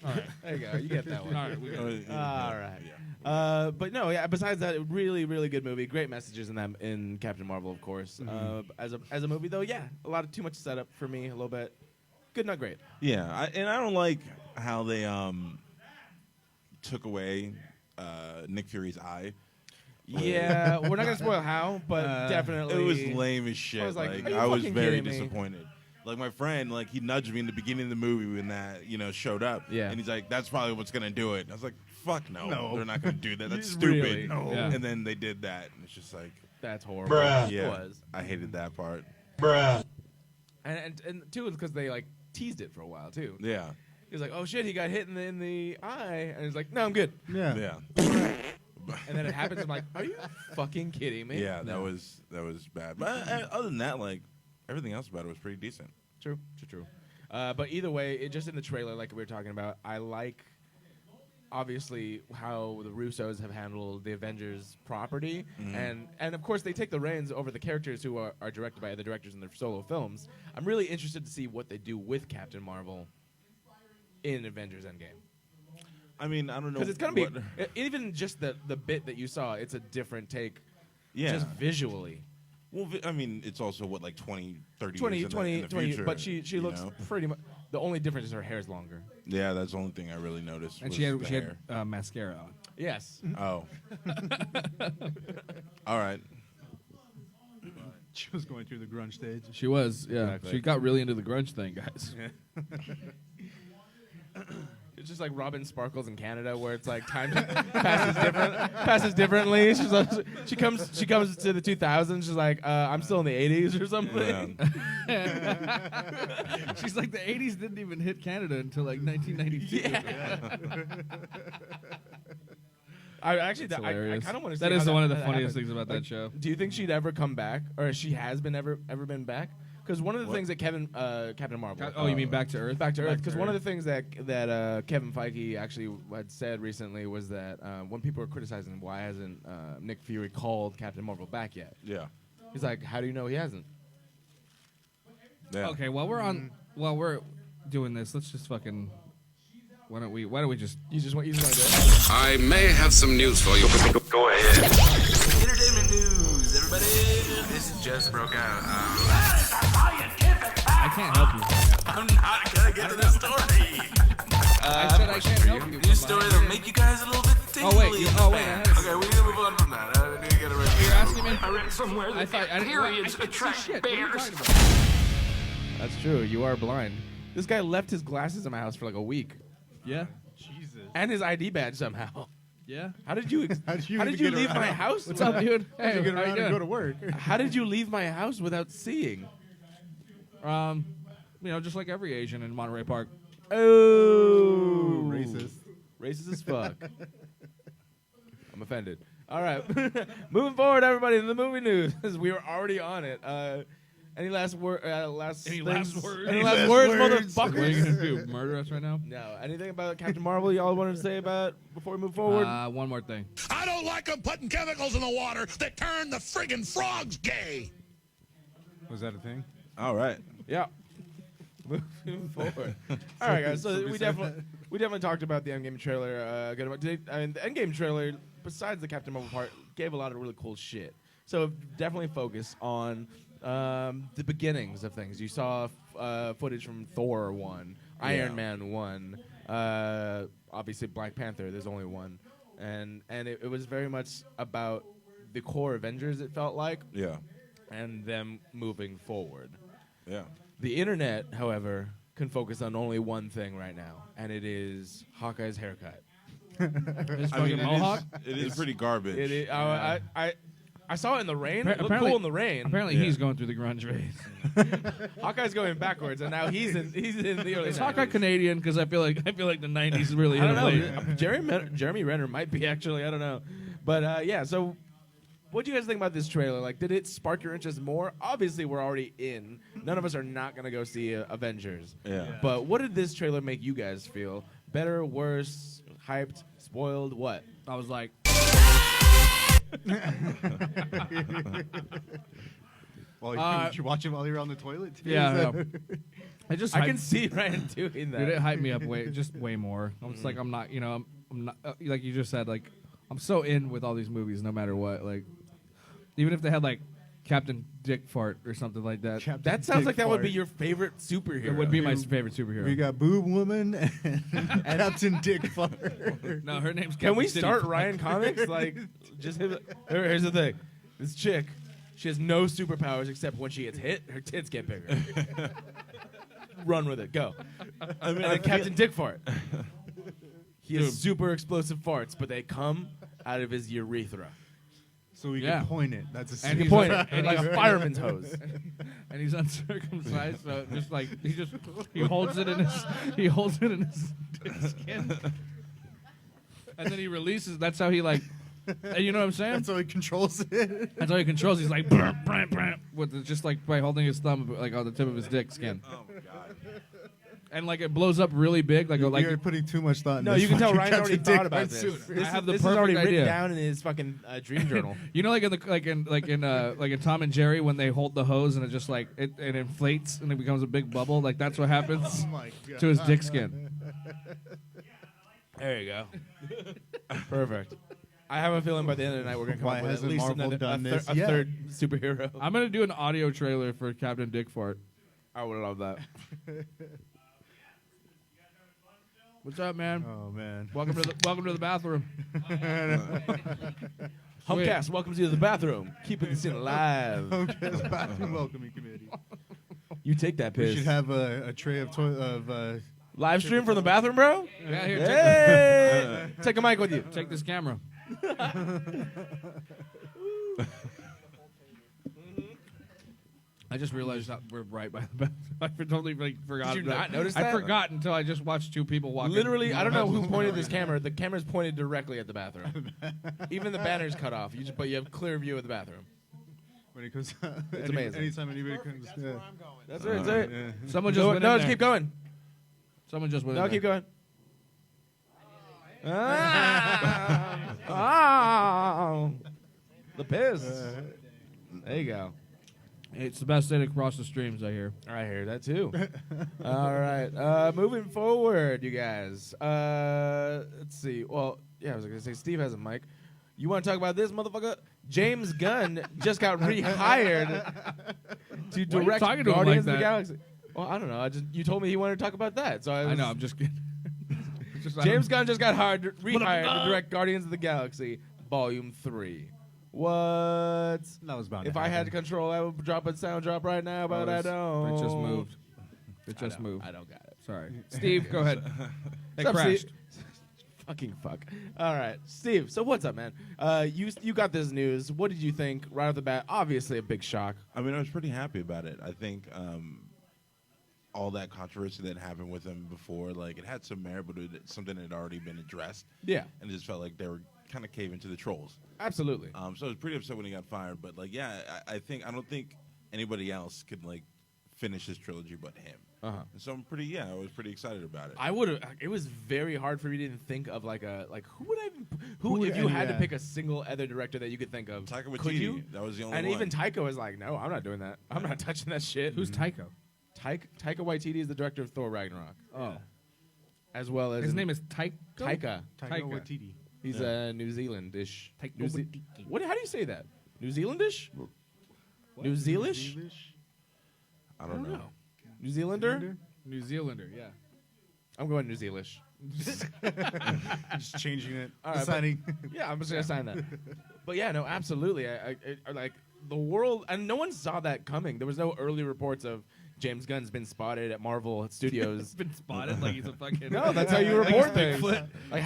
[SPEAKER 1] all right.
[SPEAKER 7] There you go. You get that one.
[SPEAKER 1] All right, we got it.
[SPEAKER 7] All right. But no, yeah. Besides that, really, really good movie. Great messages in that in Captain Marvel, of course. As a movie, though, yeah, a lot of too much setup for me. A little bit. Good, not great.
[SPEAKER 6] Yeah, and I don't like how they took away Nick Fury's eye.
[SPEAKER 7] Yeah, we're not gonna spoil how, but definitely
[SPEAKER 6] It was lame as shit.
[SPEAKER 7] I was like,
[SPEAKER 6] Like,
[SPEAKER 7] are you
[SPEAKER 6] I was
[SPEAKER 7] fucking
[SPEAKER 6] very
[SPEAKER 7] kidding me?
[SPEAKER 6] disappointed. Like my friend, like he nudged me in the beginning of the movie when that showed up.
[SPEAKER 7] Yeah.
[SPEAKER 6] And he's like, "That's probably what's gonna do it." And I was like, "Fuck no,
[SPEAKER 4] No.
[SPEAKER 6] they're not gonna do that. That's
[SPEAKER 7] Really?
[SPEAKER 6] stupid."
[SPEAKER 7] No.
[SPEAKER 1] Yeah.
[SPEAKER 6] And then they did that, and it's just like,
[SPEAKER 7] That's horrible.
[SPEAKER 3] Bruh.
[SPEAKER 7] It
[SPEAKER 6] yeah,
[SPEAKER 7] was.
[SPEAKER 6] I hated that part.
[SPEAKER 7] And two, it's because they like teased it for a while too.
[SPEAKER 6] Yeah,
[SPEAKER 7] He was like, "Oh shit, he got hit in the eye," and he's like, "No, I'm good."
[SPEAKER 4] Yeah.
[SPEAKER 6] yeah,
[SPEAKER 7] And then it happens. I'm like, "Are you fucking kidding me?"
[SPEAKER 6] yeah.
[SPEAKER 7] No.
[SPEAKER 6] That was bad. But other than that, like everything else about it was pretty decent.
[SPEAKER 7] True. But either way, it just in the trailer, like we were talking about, I like obviously how the Russos have handled the Avengers property, and of course they take the reins over the characters who are directed by other directors in their solo films. I'm really interested to see what they do with Captain Marvel in Avengers Endgame.
[SPEAKER 6] I mean, I don't know
[SPEAKER 7] Because it's gonna be
[SPEAKER 6] what-
[SPEAKER 7] even just the bit that you saw. It's a different take,
[SPEAKER 6] yeah.
[SPEAKER 7] just visually.
[SPEAKER 6] Well, I mean, it's also what, like 20, 30
[SPEAKER 7] 20,
[SPEAKER 6] years
[SPEAKER 7] 20,
[SPEAKER 6] in the
[SPEAKER 7] 20
[SPEAKER 6] future,
[SPEAKER 7] but she
[SPEAKER 6] you
[SPEAKER 7] looks
[SPEAKER 6] know?
[SPEAKER 7] pretty much. The only difference is her hair's longer.
[SPEAKER 6] Yeah, that's the only thing I really noticed.
[SPEAKER 1] And
[SPEAKER 6] was
[SPEAKER 1] she had
[SPEAKER 6] the hair.
[SPEAKER 1] mascara on.
[SPEAKER 7] Yes.
[SPEAKER 6] Oh. All right.
[SPEAKER 4] She was going through the grunge stage.
[SPEAKER 1] She was, yeah.
[SPEAKER 7] Exactly.
[SPEAKER 1] She got really into the grunge thing, guys.
[SPEAKER 7] It's just like Robin Sparkles in Canada, where it's like time passes differently. She comes to the 2000s. She's like, I'm still in the 80s or something.
[SPEAKER 1] Yeah. She's like, the 80s didn't even hit Canada until like 1992.
[SPEAKER 7] Yeah. I actually, I kind of want to.
[SPEAKER 1] That is one of the
[SPEAKER 7] that
[SPEAKER 1] funniest
[SPEAKER 7] happened.
[SPEAKER 1] things about that show.
[SPEAKER 7] Do you think she'd ever come back, or she has been ever been back? Because one of the things that Captain Marvel.
[SPEAKER 1] Oh, you mean Back to Earth?
[SPEAKER 7] Back to Earth. Because one of the things that Kevin Feige actually had said recently was that when people were criticizing why hasn't Nick Fury called Captain Marvel back yet?
[SPEAKER 6] Yeah.
[SPEAKER 7] He's like, how do you know he hasn't?
[SPEAKER 6] Yeah.
[SPEAKER 1] Okay, while we're doing this, let's just fucking. Why don't we just?
[SPEAKER 7] You just want to do it.
[SPEAKER 8] I may have some news for you. Go ahead.
[SPEAKER 9] Entertainment news, everybody. This just broke out.
[SPEAKER 1] I can't help you.
[SPEAKER 9] I'm not gonna get to the story.
[SPEAKER 1] I said I can't help you.
[SPEAKER 9] News story that'll make you guys a little bit tingly.
[SPEAKER 1] Oh wait, I had a-
[SPEAKER 9] Okay, we need to move on from that. I need to get it right.
[SPEAKER 1] You're asking me?
[SPEAKER 9] I read somewhere
[SPEAKER 1] I
[SPEAKER 9] that
[SPEAKER 1] thought I didn't.
[SPEAKER 9] periods
[SPEAKER 1] I can't see
[SPEAKER 9] attract
[SPEAKER 1] shit. What are you
[SPEAKER 9] bears.
[SPEAKER 1] talking about?
[SPEAKER 7] That's true. You are blind. This guy left his glasses in my house for like a week,
[SPEAKER 1] Yeah.
[SPEAKER 4] Jesus.
[SPEAKER 7] and his ID badge somehow.
[SPEAKER 1] Yeah.
[SPEAKER 7] How did you?
[SPEAKER 4] How did you
[SPEAKER 7] how
[SPEAKER 4] even
[SPEAKER 7] did you
[SPEAKER 4] get
[SPEAKER 7] leave
[SPEAKER 4] around?
[SPEAKER 7] my house?
[SPEAKER 1] What's up, dude?
[SPEAKER 4] How'd you get
[SPEAKER 1] how
[SPEAKER 4] around
[SPEAKER 1] you
[SPEAKER 4] and go to
[SPEAKER 1] doing?
[SPEAKER 4] work?
[SPEAKER 7] How did you leave my house without seeing?
[SPEAKER 1] Just like every Asian in Monterey Park.
[SPEAKER 7] Oh,
[SPEAKER 4] Racist.
[SPEAKER 7] Racist as fuck. I'm offended. All right, moving forward, everybody, in the movie news. We were already on it. Any last word? Any
[SPEAKER 1] last words?
[SPEAKER 7] Any last words,
[SPEAKER 1] What are you
[SPEAKER 7] motherfuckers?
[SPEAKER 1] gonna do? Murder us right now?
[SPEAKER 7] No. Anything about Captain Marvel y'all wanted to say about before we move forward?
[SPEAKER 1] One more thing.
[SPEAKER 10] I don't like them putting chemicals in the water that turn the friggin' frogs gay.
[SPEAKER 4] Was that a thing?
[SPEAKER 6] All right.
[SPEAKER 7] Yeah. Moving forward. All right, guys. So we definitely talked about the Endgame trailer. The Endgame trailer, besides the Captain Marvel part, gave a lot of really cool shit. So definitely focus on the beginnings of things. You saw footage from Thor 1, Iron Man 1, obviously Black Panther. There's only one, and it was very much about the core Avengers. It felt like.
[SPEAKER 6] Yeah.
[SPEAKER 7] And them moving forward.
[SPEAKER 6] Yeah.
[SPEAKER 7] The internet, however, can focus on only one thing right now, and it is Hawkeye's haircut.
[SPEAKER 1] His
[SPEAKER 6] I mean,
[SPEAKER 1] fucking mohawk.
[SPEAKER 6] it is pretty garbage.
[SPEAKER 7] It is, I saw it in the rain. It looked
[SPEAKER 1] Apparently-
[SPEAKER 7] cool in the rain.
[SPEAKER 1] Apparently, he's going through the grunge phase.
[SPEAKER 7] Hawkeye's going backwards, and now he's in the early
[SPEAKER 1] Is
[SPEAKER 7] 90s.
[SPEAKER 1] Hawkeye Canadian? Because I feel like the '90s really
[SPEAKER 7] I
[SPEAKER 1] hit
[SPEAKER 7] don't
[SPEAKER 1] him
[SPEAKER 7] know.
[SPEAKER 1] late.
[SPEAKER 7] Jeremy Renner might be actually. I don't know, but yeah. So, what do you guys think about this trailer? Like, did it spark your interest more? Obviously, we're already in. None of us are not gonna go see Avengers.
[SPEAKER 6] Yeah.
[SPEAKER 7] But what did this trailer make you guys feel? Better, worse, hyped, spoiled? What?
[SPEAKER 1] I was like,
[SPEAKER 4] Well, you watch it while you're on the toilet? Too?
[SPEAKER 1] yeah,
[SPEAKER 4] Is
[SPEAKER 1] I
[SPEAKER 4] that-
[SPEAKER 1] know. I just
[SPEAKER 7] I can see Ryan doing that.
[SPEAKER 1] Dude, it hyped me up way more. I'm just like, I'm not, I'm not, like you just said, like, I'm so in with all these movies no matter what. Like, even if they had, like, Captain Dick Fart or something like that.
[SPEAKER 4] Captain
[SPEAKER 7] That sounds
[SPEAKER 4] Dick
[SPEAKER 7] like that would be
[SPEAKER 4] Fart.
[SPEAKER 7] your favorite superhero.
[SPEAKER 1] It would be my favorite superhero.
[SPEAKER 4] We got Boob Woman and Captain Dick Fart.
[SPEAKER 1] No, her name's
[SPEAKER 7] Can we
[SPEAKER 1] Captain
[SPEAKER 7] start
[SPEAKER 1] Titty.
[SPEAKER 7] Ryan Comics? Like, just here's the thing. This chick, she has no superpowers except when she gets hit, her tits get bigger. Run with it. Go.
[SPEAKER 6] I mean,
[SPEAKER 7] And then Captain Dick Fart. He has
[SPEAKER 1] Dude.
[SPEAKER 7] super explosive farts, but they come out of his urethra.
[SPEAKER 4] So we
[SPEAKER 1] Yeah.
[SPEAKER 4] can point it. That's a
[SPEAKER 1] And
[SPEAKER 7] You
[SPEAKER 1] he's
[SPEAKER 7] can point
[SPEAKER 1] un-
[SPEAKER 7] it
[SPEAKER 1] and
[SPEAKER 7] like
[SPEAKER 1] he's-
[SPEAKER 7] a fireman's hose.
[SPEAKER 1] And he's uncircumcised, so just like he holds it in his dick skin, and then he releases. That's how he like, you know what I'm saying?
[SPEAKER 4] That's how he controls it.
[SPEAKER 1] That's how he controls. He's like, brr, brr, brr, with the, just like by holding his thumb like on the tip of his dick skin,
[SPEAKER 6] Oh my god.
[SPEAKER 1] and like it blows up really big. Like
[SPEAKER 4] You're putting too much thought in
[SPEAKER 7] No,
[SPEAKER 4] this.
[SPEAKER 7] you can tell
[SPEAKER 4] fucking
[SPEAKER 7] Ryan already
[SPEAKER 4] Captain Dick
[SPEAKER 7] thought about
[SPEAKER 4] Fart
[SPEAKER 7] this.
[SPEAKER 4] suit.
[SPEAKER 7] This
[SPEAKER 1] I have
[SPEAKER 7] is-
[SPEAKER 1] the
[SPEAKER 7] this is already
[SPEAKER 1] perfect
[SPEAKER 7] written
[SPEAKER 1] idea.
[SPEAKER 7] down in his fucking dream journal.
[SPEAKER 1] You know, like in Tom and Jerry when they hold the hose and it just like it inflates and it becomes a big bubble. Like that's what happens
[SPEAKER 4] Oh my god.
[SPEAKER 1] to his dick skin.
[SPEAKER 7] There you go. Perfect. I have a feeling by the end of the night we're gonna come
[SPEAKER 4] Why
[SPEAKER 7] up with at
[SPEAKER 4] hasn't
[SPEAKER 7] least
[SPEAKER 4] Marvel
[SPEAKER 7] another,
[SPEAKER 4] done
[SPEAKER 7] a,
[SPEAKER 4] this
[SPEAKER 7] a
[SPEAKER 4] yet?
[SPEAKER 7] third superhero.
[SPEAKER 1] I'm gonna do an audio trailer for Captain Dick Fart.
[SPEAKER 7] I would love that.
[SPEAKER 1] What's up, man?
[SPEAKER 4] Oh man.
[SPEAKER 1] Welcome to the bathroom.
[SPEAKER 7] Humpcast welcomes you to the bathroom, keeping the scene alive.
[SPEAKER 4] Humpcast bathroom welcoming committee.
[SPEAKER 7] You take that
[SPEAKER 4] We
[SPEAKER 7] piss.
[SPEAKER 4] should have a tray of
[SPEAKER 7] Live stream from the bathroom, bro?
[SPEAKER 1] Yeah, here,
[SPEAKER 7] Hey! Take a mic with you.
[SPEAKER 1] take this camera. I just realized that we're right by the bathroom. I totally forgot.
[SPEAKER 7] Did you not notice
[SPEAKER 1] I
[SPEAKER 7] that?
[SPEAKER 1] forgot until I just watched two people walk.
[SPEAKER 7] Literally, I don't know who pointed this camera. The camera's pointed directly at the bathroom. Even the banner's cut off. But you have clear view of the bathroom.
[SPEAKER 4] When it comes,
[SPEAKER 7] It's amazing.
[SPEAKER 4] Anytime anybody comes, yeah.
[SPEAKER 7] That's right. That's right.
[SPEAKER 4] Yeah.
[SPEAKER 1] Someone just went in
[SPEAKER 7] No,
[SPEAKER 1] there.
[SPEAKER 7] keep going.
[SPEAKER 1] Someone just went
[SPEAKER 7] No,
[SPEAKER 1] in
[SPEAKER 7] keep
[SPEAKER 1] there.
[SPEAKER 7] going. Ah. The piss. There you go.
[SPEAKER 1] It's the best thing across the streams, I hear.
[SPEAKER 7] I hear that too. All right. Moving forward, you guys. Let's see. Well, yeah, I was going to say Steve has a mic. You want to talk about this, motherfucker? James Gunn just got rehired to direct
[SPEAKER 1] talking to him
[SPEAKER 7] Guardians
[SPEAKER 1] like
[SPEAKER 7] of the
[SPEAKER 1] that?
[SPEAKER 7] Galaxy. Well, I don't know. You told me he wanted to talk about that, so
[SPEAKER 1] I know. I'm just kidding.
[SPEAKER 7] James Gunn just got rehired to direct Guardians of the Galaxy Volume 3. What?
[SPEAKER 4] That was bound
[SPEAKER 7] If
[SPEAKER 4] to
[SPEAKER 7] I had
[SPEAKER 4] happen.
[SPEAKER 7] control, I would drop a sound drop right now, but I don't.
[SPEAKER 1] It just moved. It just moved.
[SPEAKER 7] I don't got it.
[SPEAKER 1] Sorry. Steve, go ahead. It
[SPEAKER 7] What's up,
[SPEAKER 1] crashed.
[SPEAKER 7] Steve? Fucking fuck. All right, Steve. So what's up, man? You got this news. What did you think right off the bat? Obviously, a big shock.
[SPEAKER 6] I mean, I was pretty happy about it. I think all that controversy that happened with him before, like, it had some merit, but something that had already been addressed.
[SPEAKER 7] Yeah,
[SPEAKER 6] And it just felt like they were kind of caving to the trolls.
[SPEAKER 7] absolutely.
[SPEAKER 6] So I was pretty upset when he got fired. But, like, yeah, I don't think anybody else could, like, finish his trilogy but him.
[SPEAKER 7] Uh-huh.
[SPEAKER 6] And so I was pretty excited about it.
[SPEAKER 7] I would have. It was very hard for me to think of who if you had to pick a single other director that you could think of.
[SPEAKER 6] Taika
[SPEAKER 7] could
[SPEAKER 6] Waititi,
[SPEAKER 7] you?
[SPEAKER 6] that was the only
[SPEAKER 7] And
[SPEAKER 6] one.
[SPEAKER 7] even Taika was like, "No, I'm not doing that. I'm not touching that shit."
[SPEAKER 1] Who's Tycho?
[SPEAKER 7] Taika Waititi is the director of Thor Ragnarok,
[SPEAKER 1] Oh.
[SPEAKER 7] as well as
[SPEAKER 1] His name is Tycho?
[SPEAKER 7] Taika.
[SPEAKER 4] Taika Waititi.
[SPEAKER 7] He's New Zealandish.
[SPEAKER 1] Taika
[SPEAKER 7] New
[SPEAKER 1] Waititi.
[SPEAKER 7] What? How do you say that? New Zealandish? New Zealish?
[SPEAKER 6] I don't know.
[SPEAKER 7] New Zealander?
[SPEAKER 1] New Zealander, yeah.
[SPEAKER 7] I'm going New Zealish.
[SPEAKER 4] Just changing it.
[SPEAKER 7] All right,
[SPEAKER 4] Deciding.
[SPEAKER 7] Yeah, I'm just gonna sign that. But yeah, no, absolutely. I like the world, and no one saw that coming. There was no early reports of James Gunn's been spotted at Marvel Studios.
[SPEAKER 1] Been spotted like he's a fucking...
[SPEAKER 7] No, that's how you report things.
[SPEAKER 1] Bigfoot.
[SPEAKER 7] Like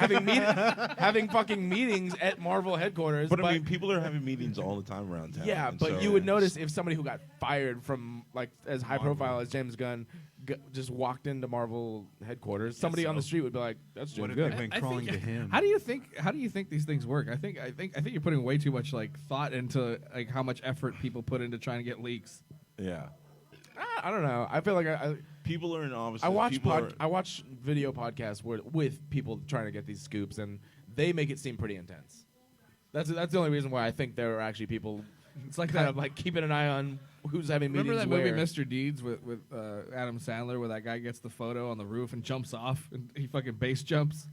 [SPEAKER 7] having fucking meetings at Marvel headquarters.
[SPEAKER 6] But I mean, people are having meetings all the time around town.
[SPEAKER 7] yeah,
[SPEAKER 6] and
[SPEAKER 7] but
[SPEAKER 6] so
[SPEAKER 7] you would
[SPEAKER 6] it's-
[SPEAKER 7] notice if somebody who got fired from like as high profile as James Gunn just walked into Marvel headquarters, somebody on the street would be like, "That's James
[SPEAKER 4] What if
[SPEAKER 7] Gunn."
[SPEAKER 4] they went crawling to him?
[SPEAKER 1] How do you think these things work? I think you're putting way too much like thought into like how much effort people put into trying to get leaks.
[SPEAKER 6] Yeah.
[SPEAKER 7] I don't know. I feel like
[SPEAKER 6] People are in offices.
[SPEAKER 7] I watch
[SPEAKER 6] people are-
[SPEAKER 7] I watch video podcasts with people trying to get these scoops, and they make it seem pretty intense. That's the only reason why I think there are actually people.
[SPEAKER 1] It's like
[SPEAKER 7] kind
[SPEAKER 1] that.
[SPEAKER 7] of like keeping an eye on who's having
[SPEAKER 1] Remember
[SPEAKER 7] meetings
[SPEAKER 1] that movie
[SPEAKER 7] where.
[SPEAKER 1] Mr. Deeds with Adam Sandler, where that guy gets the photo on the roof and jumps off, and he fucking base jumps.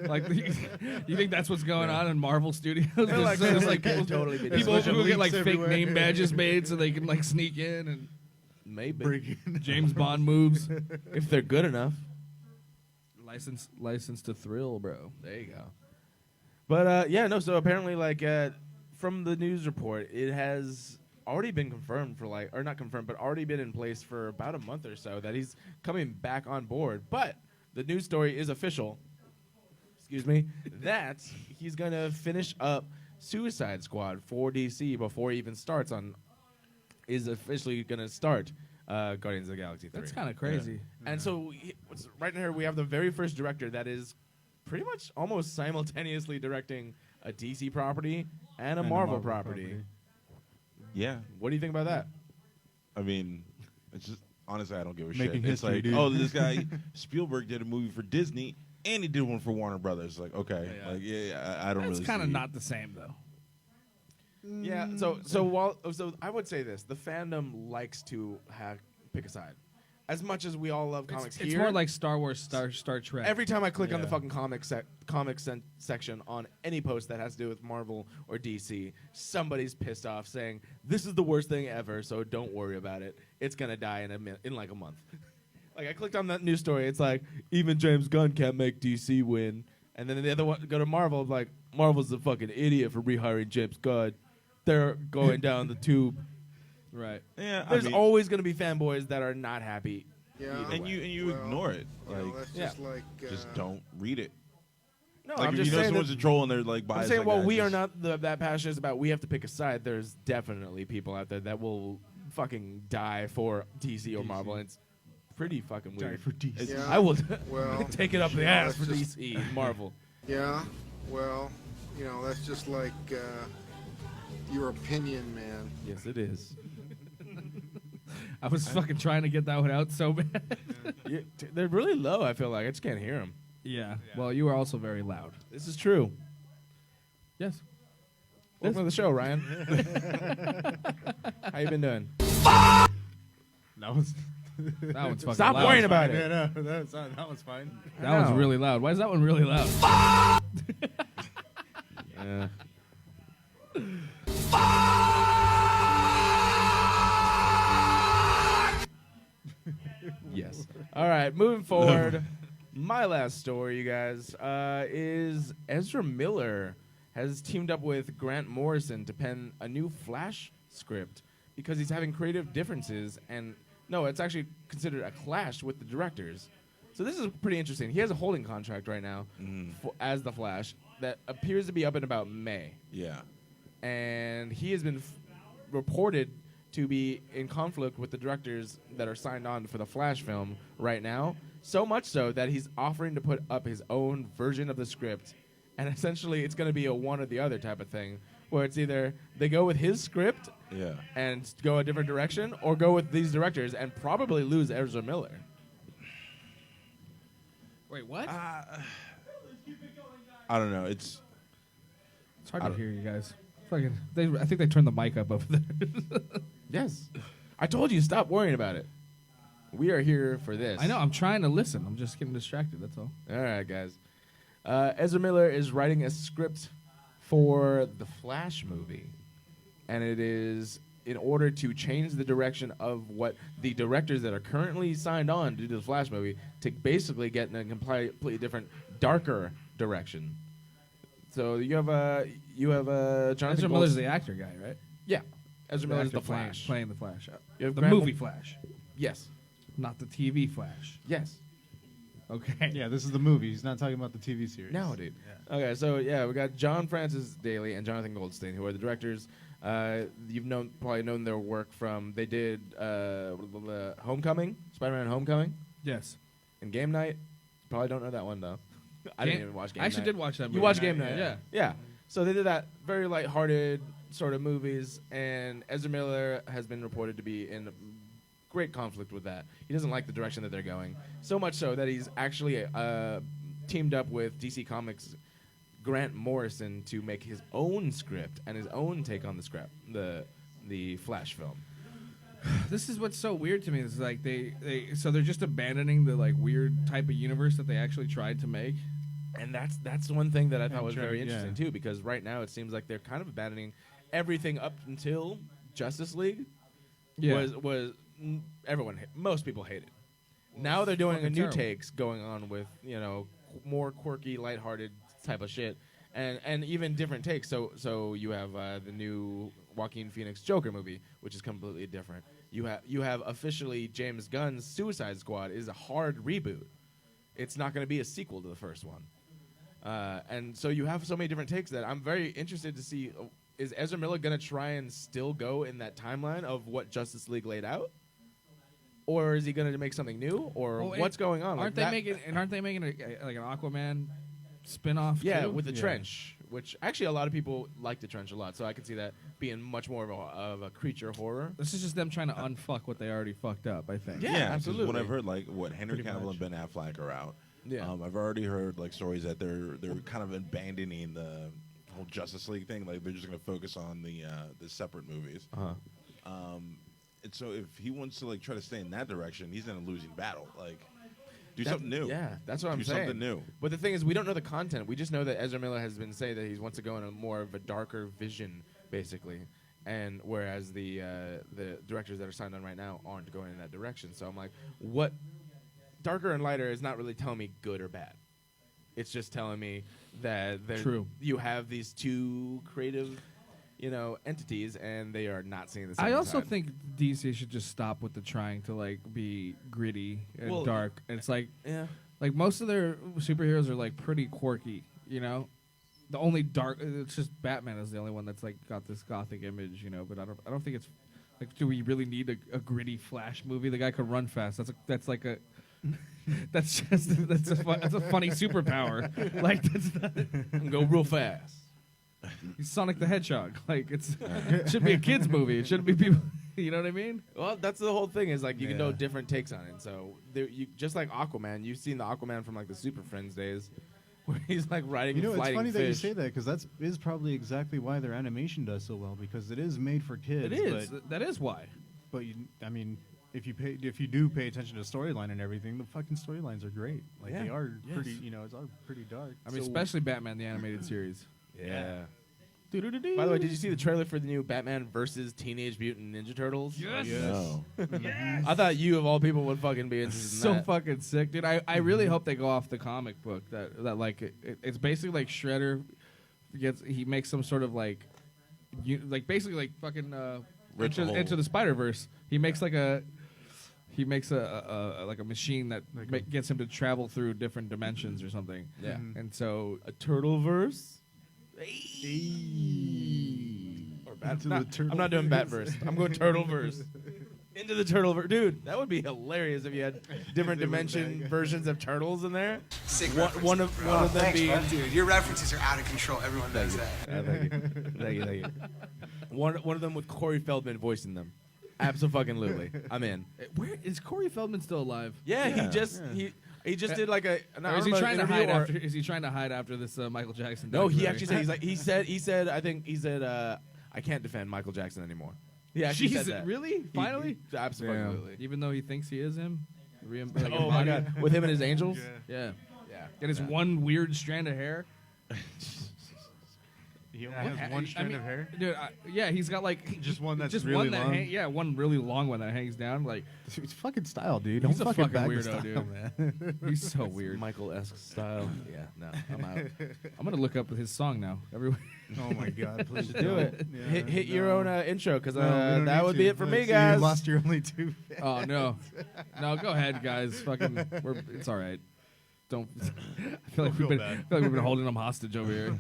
[SPEAKER 1] Like, you think that's what's going on in Marvel Studios?
[SPEAKER 7] Like,
[SPEAKER 1] There's,
[SPEAKER 7] like,
[SPEAKER 1] people,
[SPEAKER 7] totally be
[SPEAKER 1] people
[SPEAKER 7] doing
[SPEAKER 1] who get like
[SPEAKER 4] leaks
[SPEAKER 1] fake
[SPEAKER 4] everywhere.
[SPEAKER 1] name badges made so they can like sneak in, and
[SPEAKER 7] Maybe
[SPEAKER 1] James Bond moves.
[SPEAKER 7] if they're good enough.
[SPEAKER 1] License to thrill, bro.
[SPEAKER 7] There you go. But yeah, no. So apparently, like from the news report, it has already been confirmed for or not confirmed, but already been in place for about a month or so that he's coming back on board. But the news story is official. Excuse me. That he's gonna finish up Suicide Squad for DC before he even starts on. Is officially gonna start Guardians of the Galaxy 3.
[SPEAKER 1] That's kind of crazy.
[SPEAKER 7] And so right here we have the very first director that is pretty much almost simultaneously directing a DC property and a Marvel property.
[SPEAKER 6] Yeah.
[SPEAKER 7] What do you think about that?
[SPEAKER 6] I mean, it's just honestly, I don't give a
[SPEAKER 4] Making
[SPEAKER 6] shit.
[SPEAKER 4] history,
[SPEAKER 6] It's like,
[SPEAKER 4] dude.
[SPEAKER 6] oh, this guy Spielberg did a movie for Disney and he did one for Warner Brothers. Like, okay,
[SPEAKER 1] Yeah.
[SPEAKER 6] like, yeah, I don't
[SPEAKER 1] It's
[SPEAKER 6] really.
[SPEAKER 1] kind of
[SPEAKER 6] see-
[SPEAKER 1] not the same though.
[SPEAKER 7] Yeah. So I would say this: the fandom likes to pick a side. As much as we all love comics
[SPEAKER 1] It's
[SPEAKER 7] here,
[SPEAKER 1] more like Star Wars, Star Trek.
[SPEAKER 7] every time I click on the
[SPEAKER 4] Yeah.
[SPEAKER 7] fucking comics section on any post that has to do with Marvel or DC, somebody's pissed off saying this is the worst thing ever. So don't worry about it. It's gonna die in like a month. Like I clicked on that news story. It's like even James Gunn can't make DC win. And then the other one go to Marvel. Like Marvel's a fucking idiot for rehiring James Gunn. They're going down the tube.
[SPEAKER 1] Right.
[SPEAKER 6] Yeah,
[SPEAKER 7] There's
[SPEAKER 6] I mean,
[SPEAKER 7] always going to be fanboys that are not happy
[SPEAKER 11] Yeah.
[SPEAKER 6] And you ignore it. Like,
[SPEAKER 11] that's just like.
[SPEAKER 6] just don't read it.
[SPEAKER 7] No,
[SPEAKER 6] Like
[SPEAKER 7] I'm
[SPEAKER 6] if
[SPEAKER 7] just
[SPEAKER 6] you know
[SPEAKER 7] saying
[SPEAKER 6] someone's
[SPEAKER 7] that-
[SPEAKER 6] a troll and they're like
[SPEAKER 7] I'm
[SPEAKER 6] biased.
[SPEAKER 7] saying,
[SPEAKER 6] like
[SPEAKER 7] well,
[SPEAKER 6] that,
[SPEAKER 7] we are
[SPEAKER 6] just-
[SPEAKER 7] not that passionate about. We have to pick a side. There's definitely people out there that will fucking die for DC or Marvel. And it's pretty fucking weird.
[SPEAKER 4] for DC.
[SPEAKER 11] Yeah,
[SPEAKER 7] I will
[SPEAKER 11] well,
[SPEAKER 7] take it up the
[SPEAKER 11] you know,
[SPEAKER 7] ass for
[SPEAKER 11] that's just-
[SPEAKER 7] DC and Marvel.
[SPEAKER 11] Yeah, well, that's just like your opinion, man.
[SPEAKER 7] Yes, it is.
[SPEAKER 1] I was fucking trying to get that one out so bad.
[SPEAKER 7] They're really low. I feel like I just can't hear them.
[SPEAKER 1] Yeah. Well, you are also very loud.
[SPEAKER 7] This is true.
[SPEAKER 1] Yes.
[SPEAKER 7] Welcome to the show, Ryan. How you been doing?
[SPEAKER 4] That was.
[SPEAKER 1] That one's fucking
[SPEAKER 7] Stop
[SPEAKER 1] loud.
[SPEAKER 7] worrying about
[SPEAKER 4] Yeah,
[SPEAKER 7] it.
[SPEAKER 4] no, that was fine.
[SPEAKER 1] That one's
[SPEAKER 7] know.
[SPEAKER 1] really loud. Why is that one really loud?
[SPEAKER 7] Yeah. Yes. All right, moving forward. My last story, you guys, is Ezra Miller has teamed up with Grant Morrison to pen a new Flash script because he's having creative differences and no, it's actually considered a clash with the directors. So this is pretty interesting. He has a holding contract right now as the Flash that appears to be up in about May.
[SPEAKER 6] Yeah.
[SPEAKER 7] And he has been reported to be in conflict with the directors that are signed on for the Flash film right now. So much so that he's offering to put up his own version of the script. And essentially, it's going to be a one or the other type of thing, where it's either they go with his script
[SPEAKER 6] Yeah.
[SPEAKER 7] and go a different direction, or go with these directors and probably lose Ezra Miller.
[SPEAKER 1] Wait, what?
[SPEAKER 6] I don't know. It's
[SPEAKER 1] It's hard to hear you guys. Fucking, I think they turned the mic up over there.
[SPEAKER 7] Yes. I told you, stop worrying about it. We are here for this.
[SPEAKER 1] I know. I'm trying to listen. I'm just getting distracted. That's all.
[SPEAKER 7] All right, guys. Ezra Miller is writing a script for the Flash movie, and it is in order to change the direction of what the directors that are currently signed on to do the Flash movie to basically get in a completely different, darker direction. So you have Jonathan
[SPEAKER 1] Ezra Miller's
[SPEAKER 7] Goldstein.
[SPEAKER 1] the actor guy, right?
[SPEAKER 7] Yeah, Ezra Miller's
[SPEAKER 1] actor
[SPEAKER 7] the Flash.
[SPEAKER 1] playing the Flash.
[SPEAKER 7] You have
[SPEAKER 1] The
[SPEAKER 7] Grant
[SPEAKER 1] movie
[SPEAKER 7] Mo-
[SPEAKER 1] Flash,
[SPEAKER 7] Yes,
[SPEAKER 1] not the TV Flash.
[SPEAKER 7] yes.
[SPEAKER 1] Okay.
[SPEAKER 4] Yeah, this is the movie. He's not talking about the TV series.
[SPEAKER 7] No, dude. Okay, so yeah, we got John Francis Daly and Jonathan Goldstein, who are the directors. You've probably known their work from they did Homecoming, Spider-Man Homecoming,
[SPEAKER 1] Yes.
[SPEAKER 7] and Game Night. Probably don't know that one though. I didn't even watch Game
[SPEAKER 1] I actually
[SPEAKER 7] Night.
[SPEAKER 1] did watch that movie.
[SPEAKER 7] You watched Game Night,
[SPEAKER 1] Yeah.
[SPEAKER 7] yeah. So they did that very lighthearted sort of movies, and Ezra Miller has been reported to be in great conflict with that. He doesn't like the direction that they're going, so much so that he's actually teamed up with DC Comics Grant Morrison to make his own script and his own take on the script, the Flash film.
[SPEAKER 1] This is what's so weird to me. Is like so they're just abandoning the like weird type of universe that they actually tried to make.
[SPEAKER 7] And that's one thing that I thought was
[SPEAKER 4] sure,
[SPEAKER 7] very
[SPEAKER 4] yeah.
[SPEAKER 7] interesting too, because right now it seems like they're kind of abandoning everything up until Justice League.
[SPEAKER 1] Yeah.
[SPEAKER 7] Was most people hated. Now they're doing a
[SPEAKER 1] fucking
[SPEAKER 7] new
[SPEAKER 1] terrible.
[SPEAKER 7] takes going on with more quirky, lighthearted type of shit, and even different takes. So you have the new Joaquin Phoenix Joker movie, which is completely different. You have officially James Gunn's Suicide Squad is a hard reboot. It's not going to be a sequel to the first one. And so you have so many different takes that I'm very interested to see. Is Ezra Miller going to try and still go in that timeline of what Justice League laid out? Or is he going to make something new? Or
[SPEAKER 1] Well,
[SPEAKER 7] what's going on?
[SPEAKER 1] Aren't they making an Aquaman spin-off?
[SPEAKER 7] Yeah,
[SPEAKER 1] too?
[SPEAKER 7] with the Trench, which actually a lot of people like the Trench a lot, so I can see that being much more of a creature horror.
[SPEAKER 1] This is just them trying to unfuck what they already fucked up, I think.
[SPEAKER 7] Yeah,
[SPEAKER 6] 'cause
[SPEAKER 7] absolutely.
[SPEAKER 6] What I've heard, like what Henry
[SPEAKER 1] Pretty
[SPEAKER 6] Cavill
[SPEAKER 1] much.
[SPEAKER 6] and Ben Affleck are out.
[SPEAKER 7] Yeah.
[SPEAKER 6] I've already heard like stories that they're kind of abandoning the whole Justice League thing. Like they're just going to focus on the separate movies.
[SPEAKER 7] Uh-huh.
[SPEAKER 6] And so if he wants to like try to stay in that direction, he's in a losing battle. Like do something new.
[SPEAKER 7] Yeah, that's what I'm
[SPEAKER 6] Do
[SPEAKER 7] saying.
[SPEAKER 6] something new.
[SPEAKER 7] But the thing is, we don't know the content. We just know that Ezra Miller has been saying that he wants to go in a more of a darker vision, basically. And whereas the directors that are signed on right now aren't going in that direction. So I'm like, what? Darker and lighter is not really telling me good or bad. It's just telling me that
[SPEAKER 1] True.
[SPEAKER 7] you have these two creative entities, and they are not seeing the same.
[SPEAKER 1] I also
[SPEAKER 7] side.
[SPEAKER 1] think DC should just stop with the trying to like be gritty and
[SPEAKER 7] Well,
[SPEAKER 1] dark. And it's like,
[SPEAKER 7] yeah.
[SPEAKER 1] like most of their superheroes are like pretty quirky. The only dark, it's just Batman is the only one that's like got this gothic image. But I don't think it's like, do we really need a gritty Flash movie? The guy could run fast. That's a that's a funny superpower. Like that's not,
[SPEAKER 7] go real fast.
[SPEAKER 1] He's Sonic the Hedgehog. Like it should be a kids movie. It shouldn't be people. You know what I mean?
[SPEAKER 7] Well, that's the whole thing. Is like you can know different takes on it. So you just like Aquaman. You've seen the Aquaman from like the Super Friends days, where he's like riding.
[SPEAKER 4] It's funny
[SPEAKER 7] fish.
[SPEAKER 4] that you say that because that is probably exactly why their animation does so well because it is made for kids.
[SPEAKER 1] It is. That is why.
[SPEAKER 4] But if you do pay attention to storyline and everything, the fucking storylines are great. Like they are pretty. It's all pretty dark.
[SPEAKER 1] I mean, especially Batman the animated series.
[SPEAKER 7] Yeah. By the way, did you see the trailer for the new Batman versus Teenage Mutant Ninja Turtles?
[SPEAKER 1] Yes.
[SPEAKER 6] No.
[SPEAKER 1] Yes.
[SPEAKER 7] I thought you of all people would fucking be interested in
[SPEAKER 1] So
[SPEAKER 7] that.
[SPEAKER 1] fucking sick, dude. I really hope they go off the comic book that like it's basically like Shredder he makes some sort of like basically like fucking into the Spider-Verse. He makes a machine that gets him to travel through different dimensions or something.
[SPEAKER 7] Yeah.
[SPEAKER 1] And so
[SPEAKER 7] a Turtleverse. Or I'm not doing Batverse. I'm going Turtleverse. Into the Turtleverse. Dude, that would be hilarious if you had different dimension versions of turtles in there.
[SPEAKER 9] Sick
[SPEAKER 7] One of them
[SPEAKER 9] thanks,
[SPEAKER 7] being...
[SPEAKER 9] bro. Dude, your references are out of control. Everyone does that.
[SPEAKER 7] Thank you. One of them with Corey Feldman voicing them. Absolutely. I'm in.
[SPEAKER 1] where is Corey Feldman still alive?
[SPEAKER 7] Yeah. He just did like a.
[SPEAKER 1] Or is he trying to hide after? Is he trying to hide after this Michael Jackson?
[SPEAKER 7] No, he
[SPEAKER 1] documentary?
[SPEAKER 7] actually said he said I can't defend Michael Jackson anymore. He actually said that.
[SPEAKER 1] Really? Finally?
[SPEAKER 7] Absolutely.
[SPEAKER 1] Even though he thinks he is him.
[SPEAKER 7] Oh my God! With him and his angels.
[SPEAKER 1] Yeah. And his one weird strand of hair.
[SPEAKER 4] He only has one strand of hair.
[SPEAKER 1] Dude, he's got like
[SPEAKER 4] just one that's
[SPEAKER 1] just
[SPEAKER 4] really
[SPEAKER 1] one that
[SPEAKER 4] long.
[SPEAKER 1] one really long one that hangs down. Like
[SPEAKER 4] it's fucking style, dude.
[SPEAKER 1] He's
[SPEAKER 4] Don't
[SPEAKER 1] a fucking
[SPEAKER 4] bag the
[SPEAKER 1] weirdo,
[SPEAKER 4] style,
[SPEAKER 1] dude.
[SPEAKER 4] man.
[SPEAKER 1] He's so weird.
[SPEAKER 7] Michael-esque style. Yeah, no, I'm out.
[SPEAKER 1] I'm gonna look up his song now. Everyone.
[SPEAKER 4] Oh my God, please
[SPEAKER 7] do it.
[SPEAKER 4] Yeah,
[SPEAKER 7] hit your own intro because
[SPEAKER 4] No, we don't
[SPEAKER 7] that
[SPEAKER 4] need
[SPEAKER 7] would
[SPEAKER 4] to.
[SPEAKER 7] be it for me,
[SPEAKER 4] See,
[SPEAKER 7] guys.
[SPEAKER 4] You lost your only two fans.
[SPEAKER 1] Oh no, go ahead, guys. Fucking, it's all right. Don't. I feel like we've been holding them hostage over here.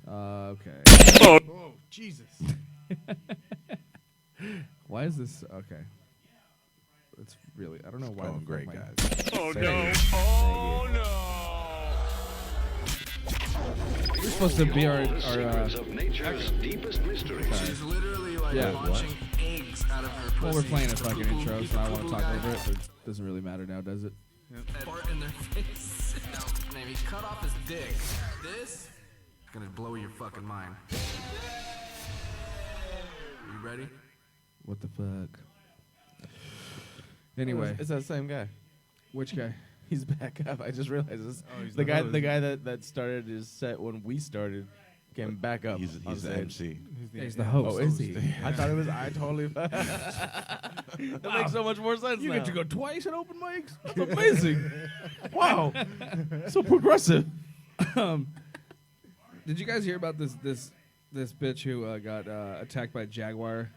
[SPEAKER 1] Okay.
[SPEAKER 4] Oh, Jesus.
[SPEAKER 1] Why is this okay? It's really. I don't know why.
[SPEAKER 6] Going great, guys.
[SPEAKER 3] Oh no! Oh no!
[SPEAKER 1] You're supposed to be our
[SPEAKER 8] of nature's deepest mysteries.
[SPEAKER 9] She's literally like
[SPEAKER 6] Yeah,
[SPEAKER 9] launching eggs out of her pussy.
[SPEAKER 1] Well, we're playing a fucking intro, so I want to talk over it, but it doesn't really matter now, does it?
[SPEAKER 9] Fart in their face. No, maybe cut off his dick. This is gonna blow your fucking mind. Are you ready?
[SPEAKER 1] What the fuck? Anyway,
[SPEAKER 7] It's that same guy.
[SPEAKER 1] which guy?
[SPEAKER 7] He's back up. I just realized this.
[SPEAKER 4] Oh, he's
[SPEAKER 7] the
[SPEAKER 4] the
[SPEAKER 7] guy,
[SPEAKER 4] host.
[SPEAKER 7] the guy that started his set when we started, came back up.
[SPEAKER 6] He's
[SPEAKER 7] on
[SPEAKER 6] the
[SPEAKER 7] stage.
[SPEAKER 6] MC.
[SPEAKER 1] He's the host.
[SPEAKER 7] Oh, is he? I thought it was. I totally. That makes so much more sense.
[SPEAKER 1] You
[SPEAKER 7] now.
[SPEAKER 1] get to go twice at open mics? That's amazing.
[SPEAKER 7] Wow, so progressive.
[SPEAKER 1] Did you guys hear about this bitch who got attacked by a jaguar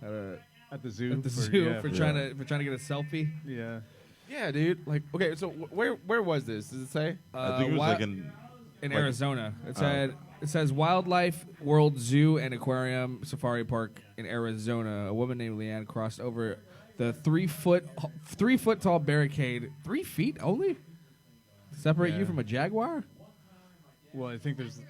[SPEAKER 4] At the zoo.
[SPEAKER 1] at the zoo for trying to get a selfie?
[SPEAKER 4] Yeah.
[SPEAKER 7] Yeah, dude. Like, okay, so where was this? Does it say?
[SPEAKER 6] I think it was like in
[SPEAKER 1] Arizona. It says Wildlife World Zoo and Aquarium Safari Park in Arizona. A woman named Leanne crossed over the 3 foot tall barricade. 3 feet only? Separate you from a jaguar?
[SPEAKER 4] Well, I think there's.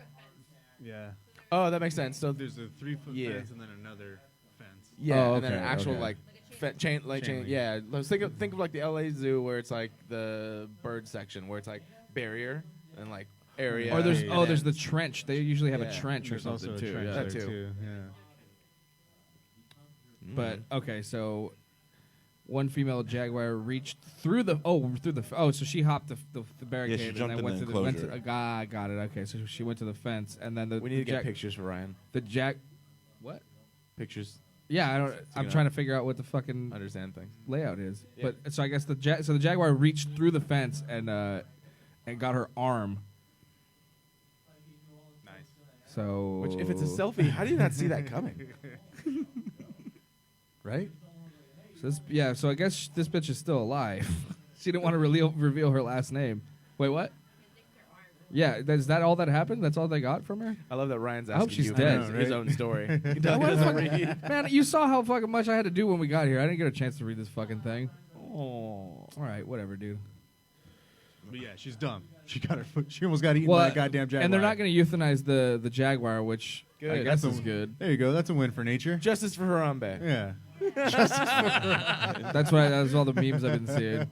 [SPEAKER 4] Yeah.
[SPEAKER 7] Oh, that makes sense. So
[SPEAKER 4] There's a 3-foot
[SPEAKER 7] Yeah.
[SPEAKER 4] fence and then another fence.
[SPEAKER 7] yeah,
[SPEAKER 1] Oh,
[SPEAKER 7] and then an
[SPEAKER 1] okay,
[SPEAKER 7] actual
[SPEAKER 1] okay.
[SPEAKER 7] like chain
[SPEAKER 4] Chain link.
[SPEAKER 7] Yeah, let's think of like the LA Zoo where it's like the bird section where it's like barrier and like area.
[SPEAKER 1] Or there's
[SPEAKER 7] and then-
[SPEAKER 1] there's the trench. They usually have a
[SPEAKER 7] Yeah.
[SPEAKER 1] trench or
[SPEAKER 4] There's
[SPEAKER 1] something
[SPEAKER 4] also a
[SPEAKER 1] too.
[SPEAKER 4] trench
[SPEAKER 1] Yeah.
[SPEAKER 4] there
[SPEAKER 7] That too.
[SPEAKER 4] Yeah.
[SPEAKER 1] But okay, so one female jaguar reached through the so she hopped the barricade
[SPEAKER 6] she
[SPEAKER 1] and
[SPEAKER 6] jumped
[SPEAKER 1] then
[SPEAKER 6] in
[SPEAKER 1] went
[SPEAKER 6] the
[SPEAKER 1] to the went
[SPEAKER 6] enclosure.
[SPEAKER 1] got it. Okay, so she went to the fence and then
[SPEAKER 7] we need to get pictures for Ryan.
[SPEAKER 1] What?
[SPEAKER 7] Pictures.
[SPEAKER 1] Yeah, I don't. I'm
[SPEAKER 7] know.
[SPEAKER 1] trying to figure out what the fucking
[SPEAKER 7] Understand things.
[SPEAKER 1] layout is.
[SPEAKER 7] Yeah.
[SPEAKER 1] But so I guess the jaguar reached through the fence and got her arm.
[SPEAKER 4] Nice.
[SPEAKER 1] So
[SPEAKER 7] Which, if it's a selfie, how do you not see that coming?
[SPEAKER 4] Right?
[SPEAKER 1] So I guess this bitch is still alive. She didn't want to reveal her last name. Wait, what? Yeah, is that all that happened? That's all they got from her?
[SPEAKER 7] I love that Ryan's
[SPEAKER 1] I hope
[SPEAKER 7] asking
[SPEAKER 1] she's
[SPEAKER 7] you
[SPEAKER 1] dead.
[SPEAKER 7] his own story. He
[SPEAKER 1] Man,
[SPEAKER 7] doesn't read.
[SPEAKER 1] man, you saw how fucking much I had to do when we got here. I didn't get a chance to read this fucking thing.
[SPEAKER 7] Oh.
[SPEAKER 1] All right, whatever, dude.
[SPEAKER 4] But yeah, she's dumb. She got her foot. She almost got eaten by a goddamn jaguar.
[SPEAKER 1] And they're not going to euthanize the jaguar, which I
[SPEAKER 7] Good.
[SPEAKER 1] guess is good.
[SPEAKER 4] There you go. That's a win for nature.
[SPEAKER 7] Justice for Harambe.
[SPEAKER 4] Yeah.
[SPEAKER 1] That's all the memes I've been seeing.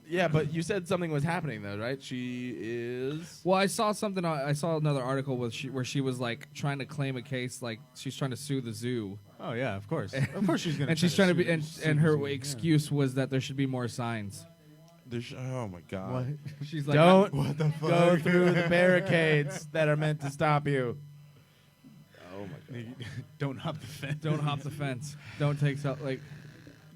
[SPEAKER 7] Yeah, but you said something was happening though, right? She is.
[SPEAKER 1] Well, I saw something. I saw another article where she was like trying to claim a case, like she's trying to sue the zoo.
[SPEAKER 4] Oh yeah, of course. Of course she's gonna.
[SPEAKER 1] And she's trying to be, and her
[SPEAKER 4] zoo,
[SPEAKER 1] excuse was that there should be more signs.
[SPEAKER 6] Oh my god.
[SPEAKER 4] What?
[SPEAKER 1] She's like,
[SPEAKER 7] Don't
[SPEAKER 4] What the fuck?
[SPEAKER 7] go through the barricades that are meant to stop you.
[SPEAKER 4] Oh my god. Don't hop the fence.
[SPEAKER 1] Don't hop the fence. Don't take like.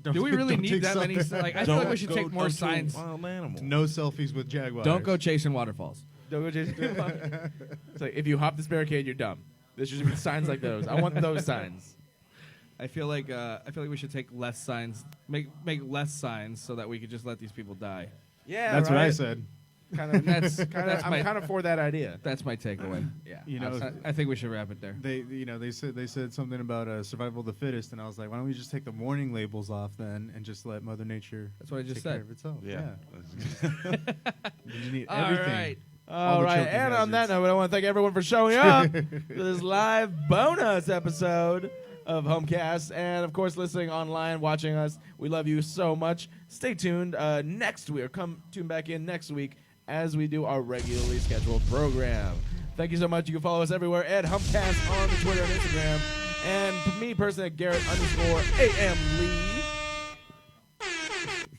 [SPEAKER 4] Don't-
[SPEAKER 1] Do we really
[SPEAKER 4] don't
[SPEAKER 1] need
[SPEAKER 4] take
[SPEAKER 1] that many?
[SPEAKER 4] selfies.
[SPEAKER 1] Like, I feel like we should take more
[SPEAKER 6] up to a
[SPEAKER 1] signs.
[SPEAKER 6] Wild animal.
[SPEAKER 4] No selfies with jaguars.
[SPEAKER 1] Don't go chasing waterfalls.
[SPEAKER 7] Don't go chasing. It's like if you hop this barricade, you're dumb. There should be signs like those. I want those signs.
[SPEAKER 1] I feel like we should take less signs, make less signs, so that we could just let these people die.
[SPEAKER 7] Yeah,
[SPEAKER 4] That's what I
[SPEAKER 7] right.
[SPEAKER 4] said.
[SPEAKER 7] Kind of.
[SPEAKER 1] That's
[SPEAKER 7] I'm kind of for that idea.
[SPEAKER 1] That's my takeaway.
[SPEAKER 7] Yeah.
[SPEAKER 4] You know,
[SPEAKER 1] I think we should wrap it there.
[SPEAKER 4] they said something about survival of the fittest, and I was like, why don't we just take the warning labels off then, and just let Mother Nature?
[SPEAKER 1] That's what I just
[SPEAKER 4] take
[SPEAKER 1] said.
[SPEAKER 4] Care of itself.
[SPEAKER 6] Yeah.
[SPEAKER 4] You need
[SPEAKER 1] All
[SPEAKER 4] everything.
[SPEAKER 1] right.
[SPEAKER 7] All
[SPEAKER 4] the
[SPEAKER 7] right,
[SPEAKER 4] choking
[SPEAKER 7] and on that
[SPEAKER 4] hazards.
[SPEAKER 7] note, I want to thank everyone for showing up to this live bonus episode of Humcast, and of course, listening online, watching us. We love you so much. Stay tuned. Next week, tune back in next week as we do our regularly scheduled program. Thank you so much. You can follow us everywhere at Humpcast on the Twitter and Instagram, and me personally at Garrett_AM Lee.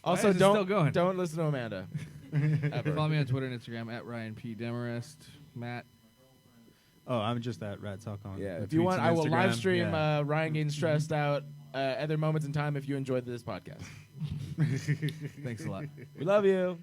[SPEAKER 7] Also,
[SPEAKER 1] is it still going?
[SPEAKER 7] don't listen to Amanda. Ever.
[SPEAKER 1] Follow me on Twitter and Instagram at Ryan P. Demarest. Matt.
[SPEAKER 4] Oh, I'm just at Ratt Talk on.
[SPEAKER 7] Yeah,
[SPEAKER 4] the
[SPEAKER 7] if you
[SPEAKER 4] tweets
[SPEAKER 7] want,
[SPEAKER 4] and
[SPEAKER 7] I will
[SPEAKER 4] Instagram.
[SPEAKER 7] live stream
[SPEAKER 4] Yeah.
[SPEAKER 7] Ryan getting stressed out at other moments in time if you enjoyed this podcast.
[SPEAKER 1] Thanks a lot.
[SPEAKER 7] We love you.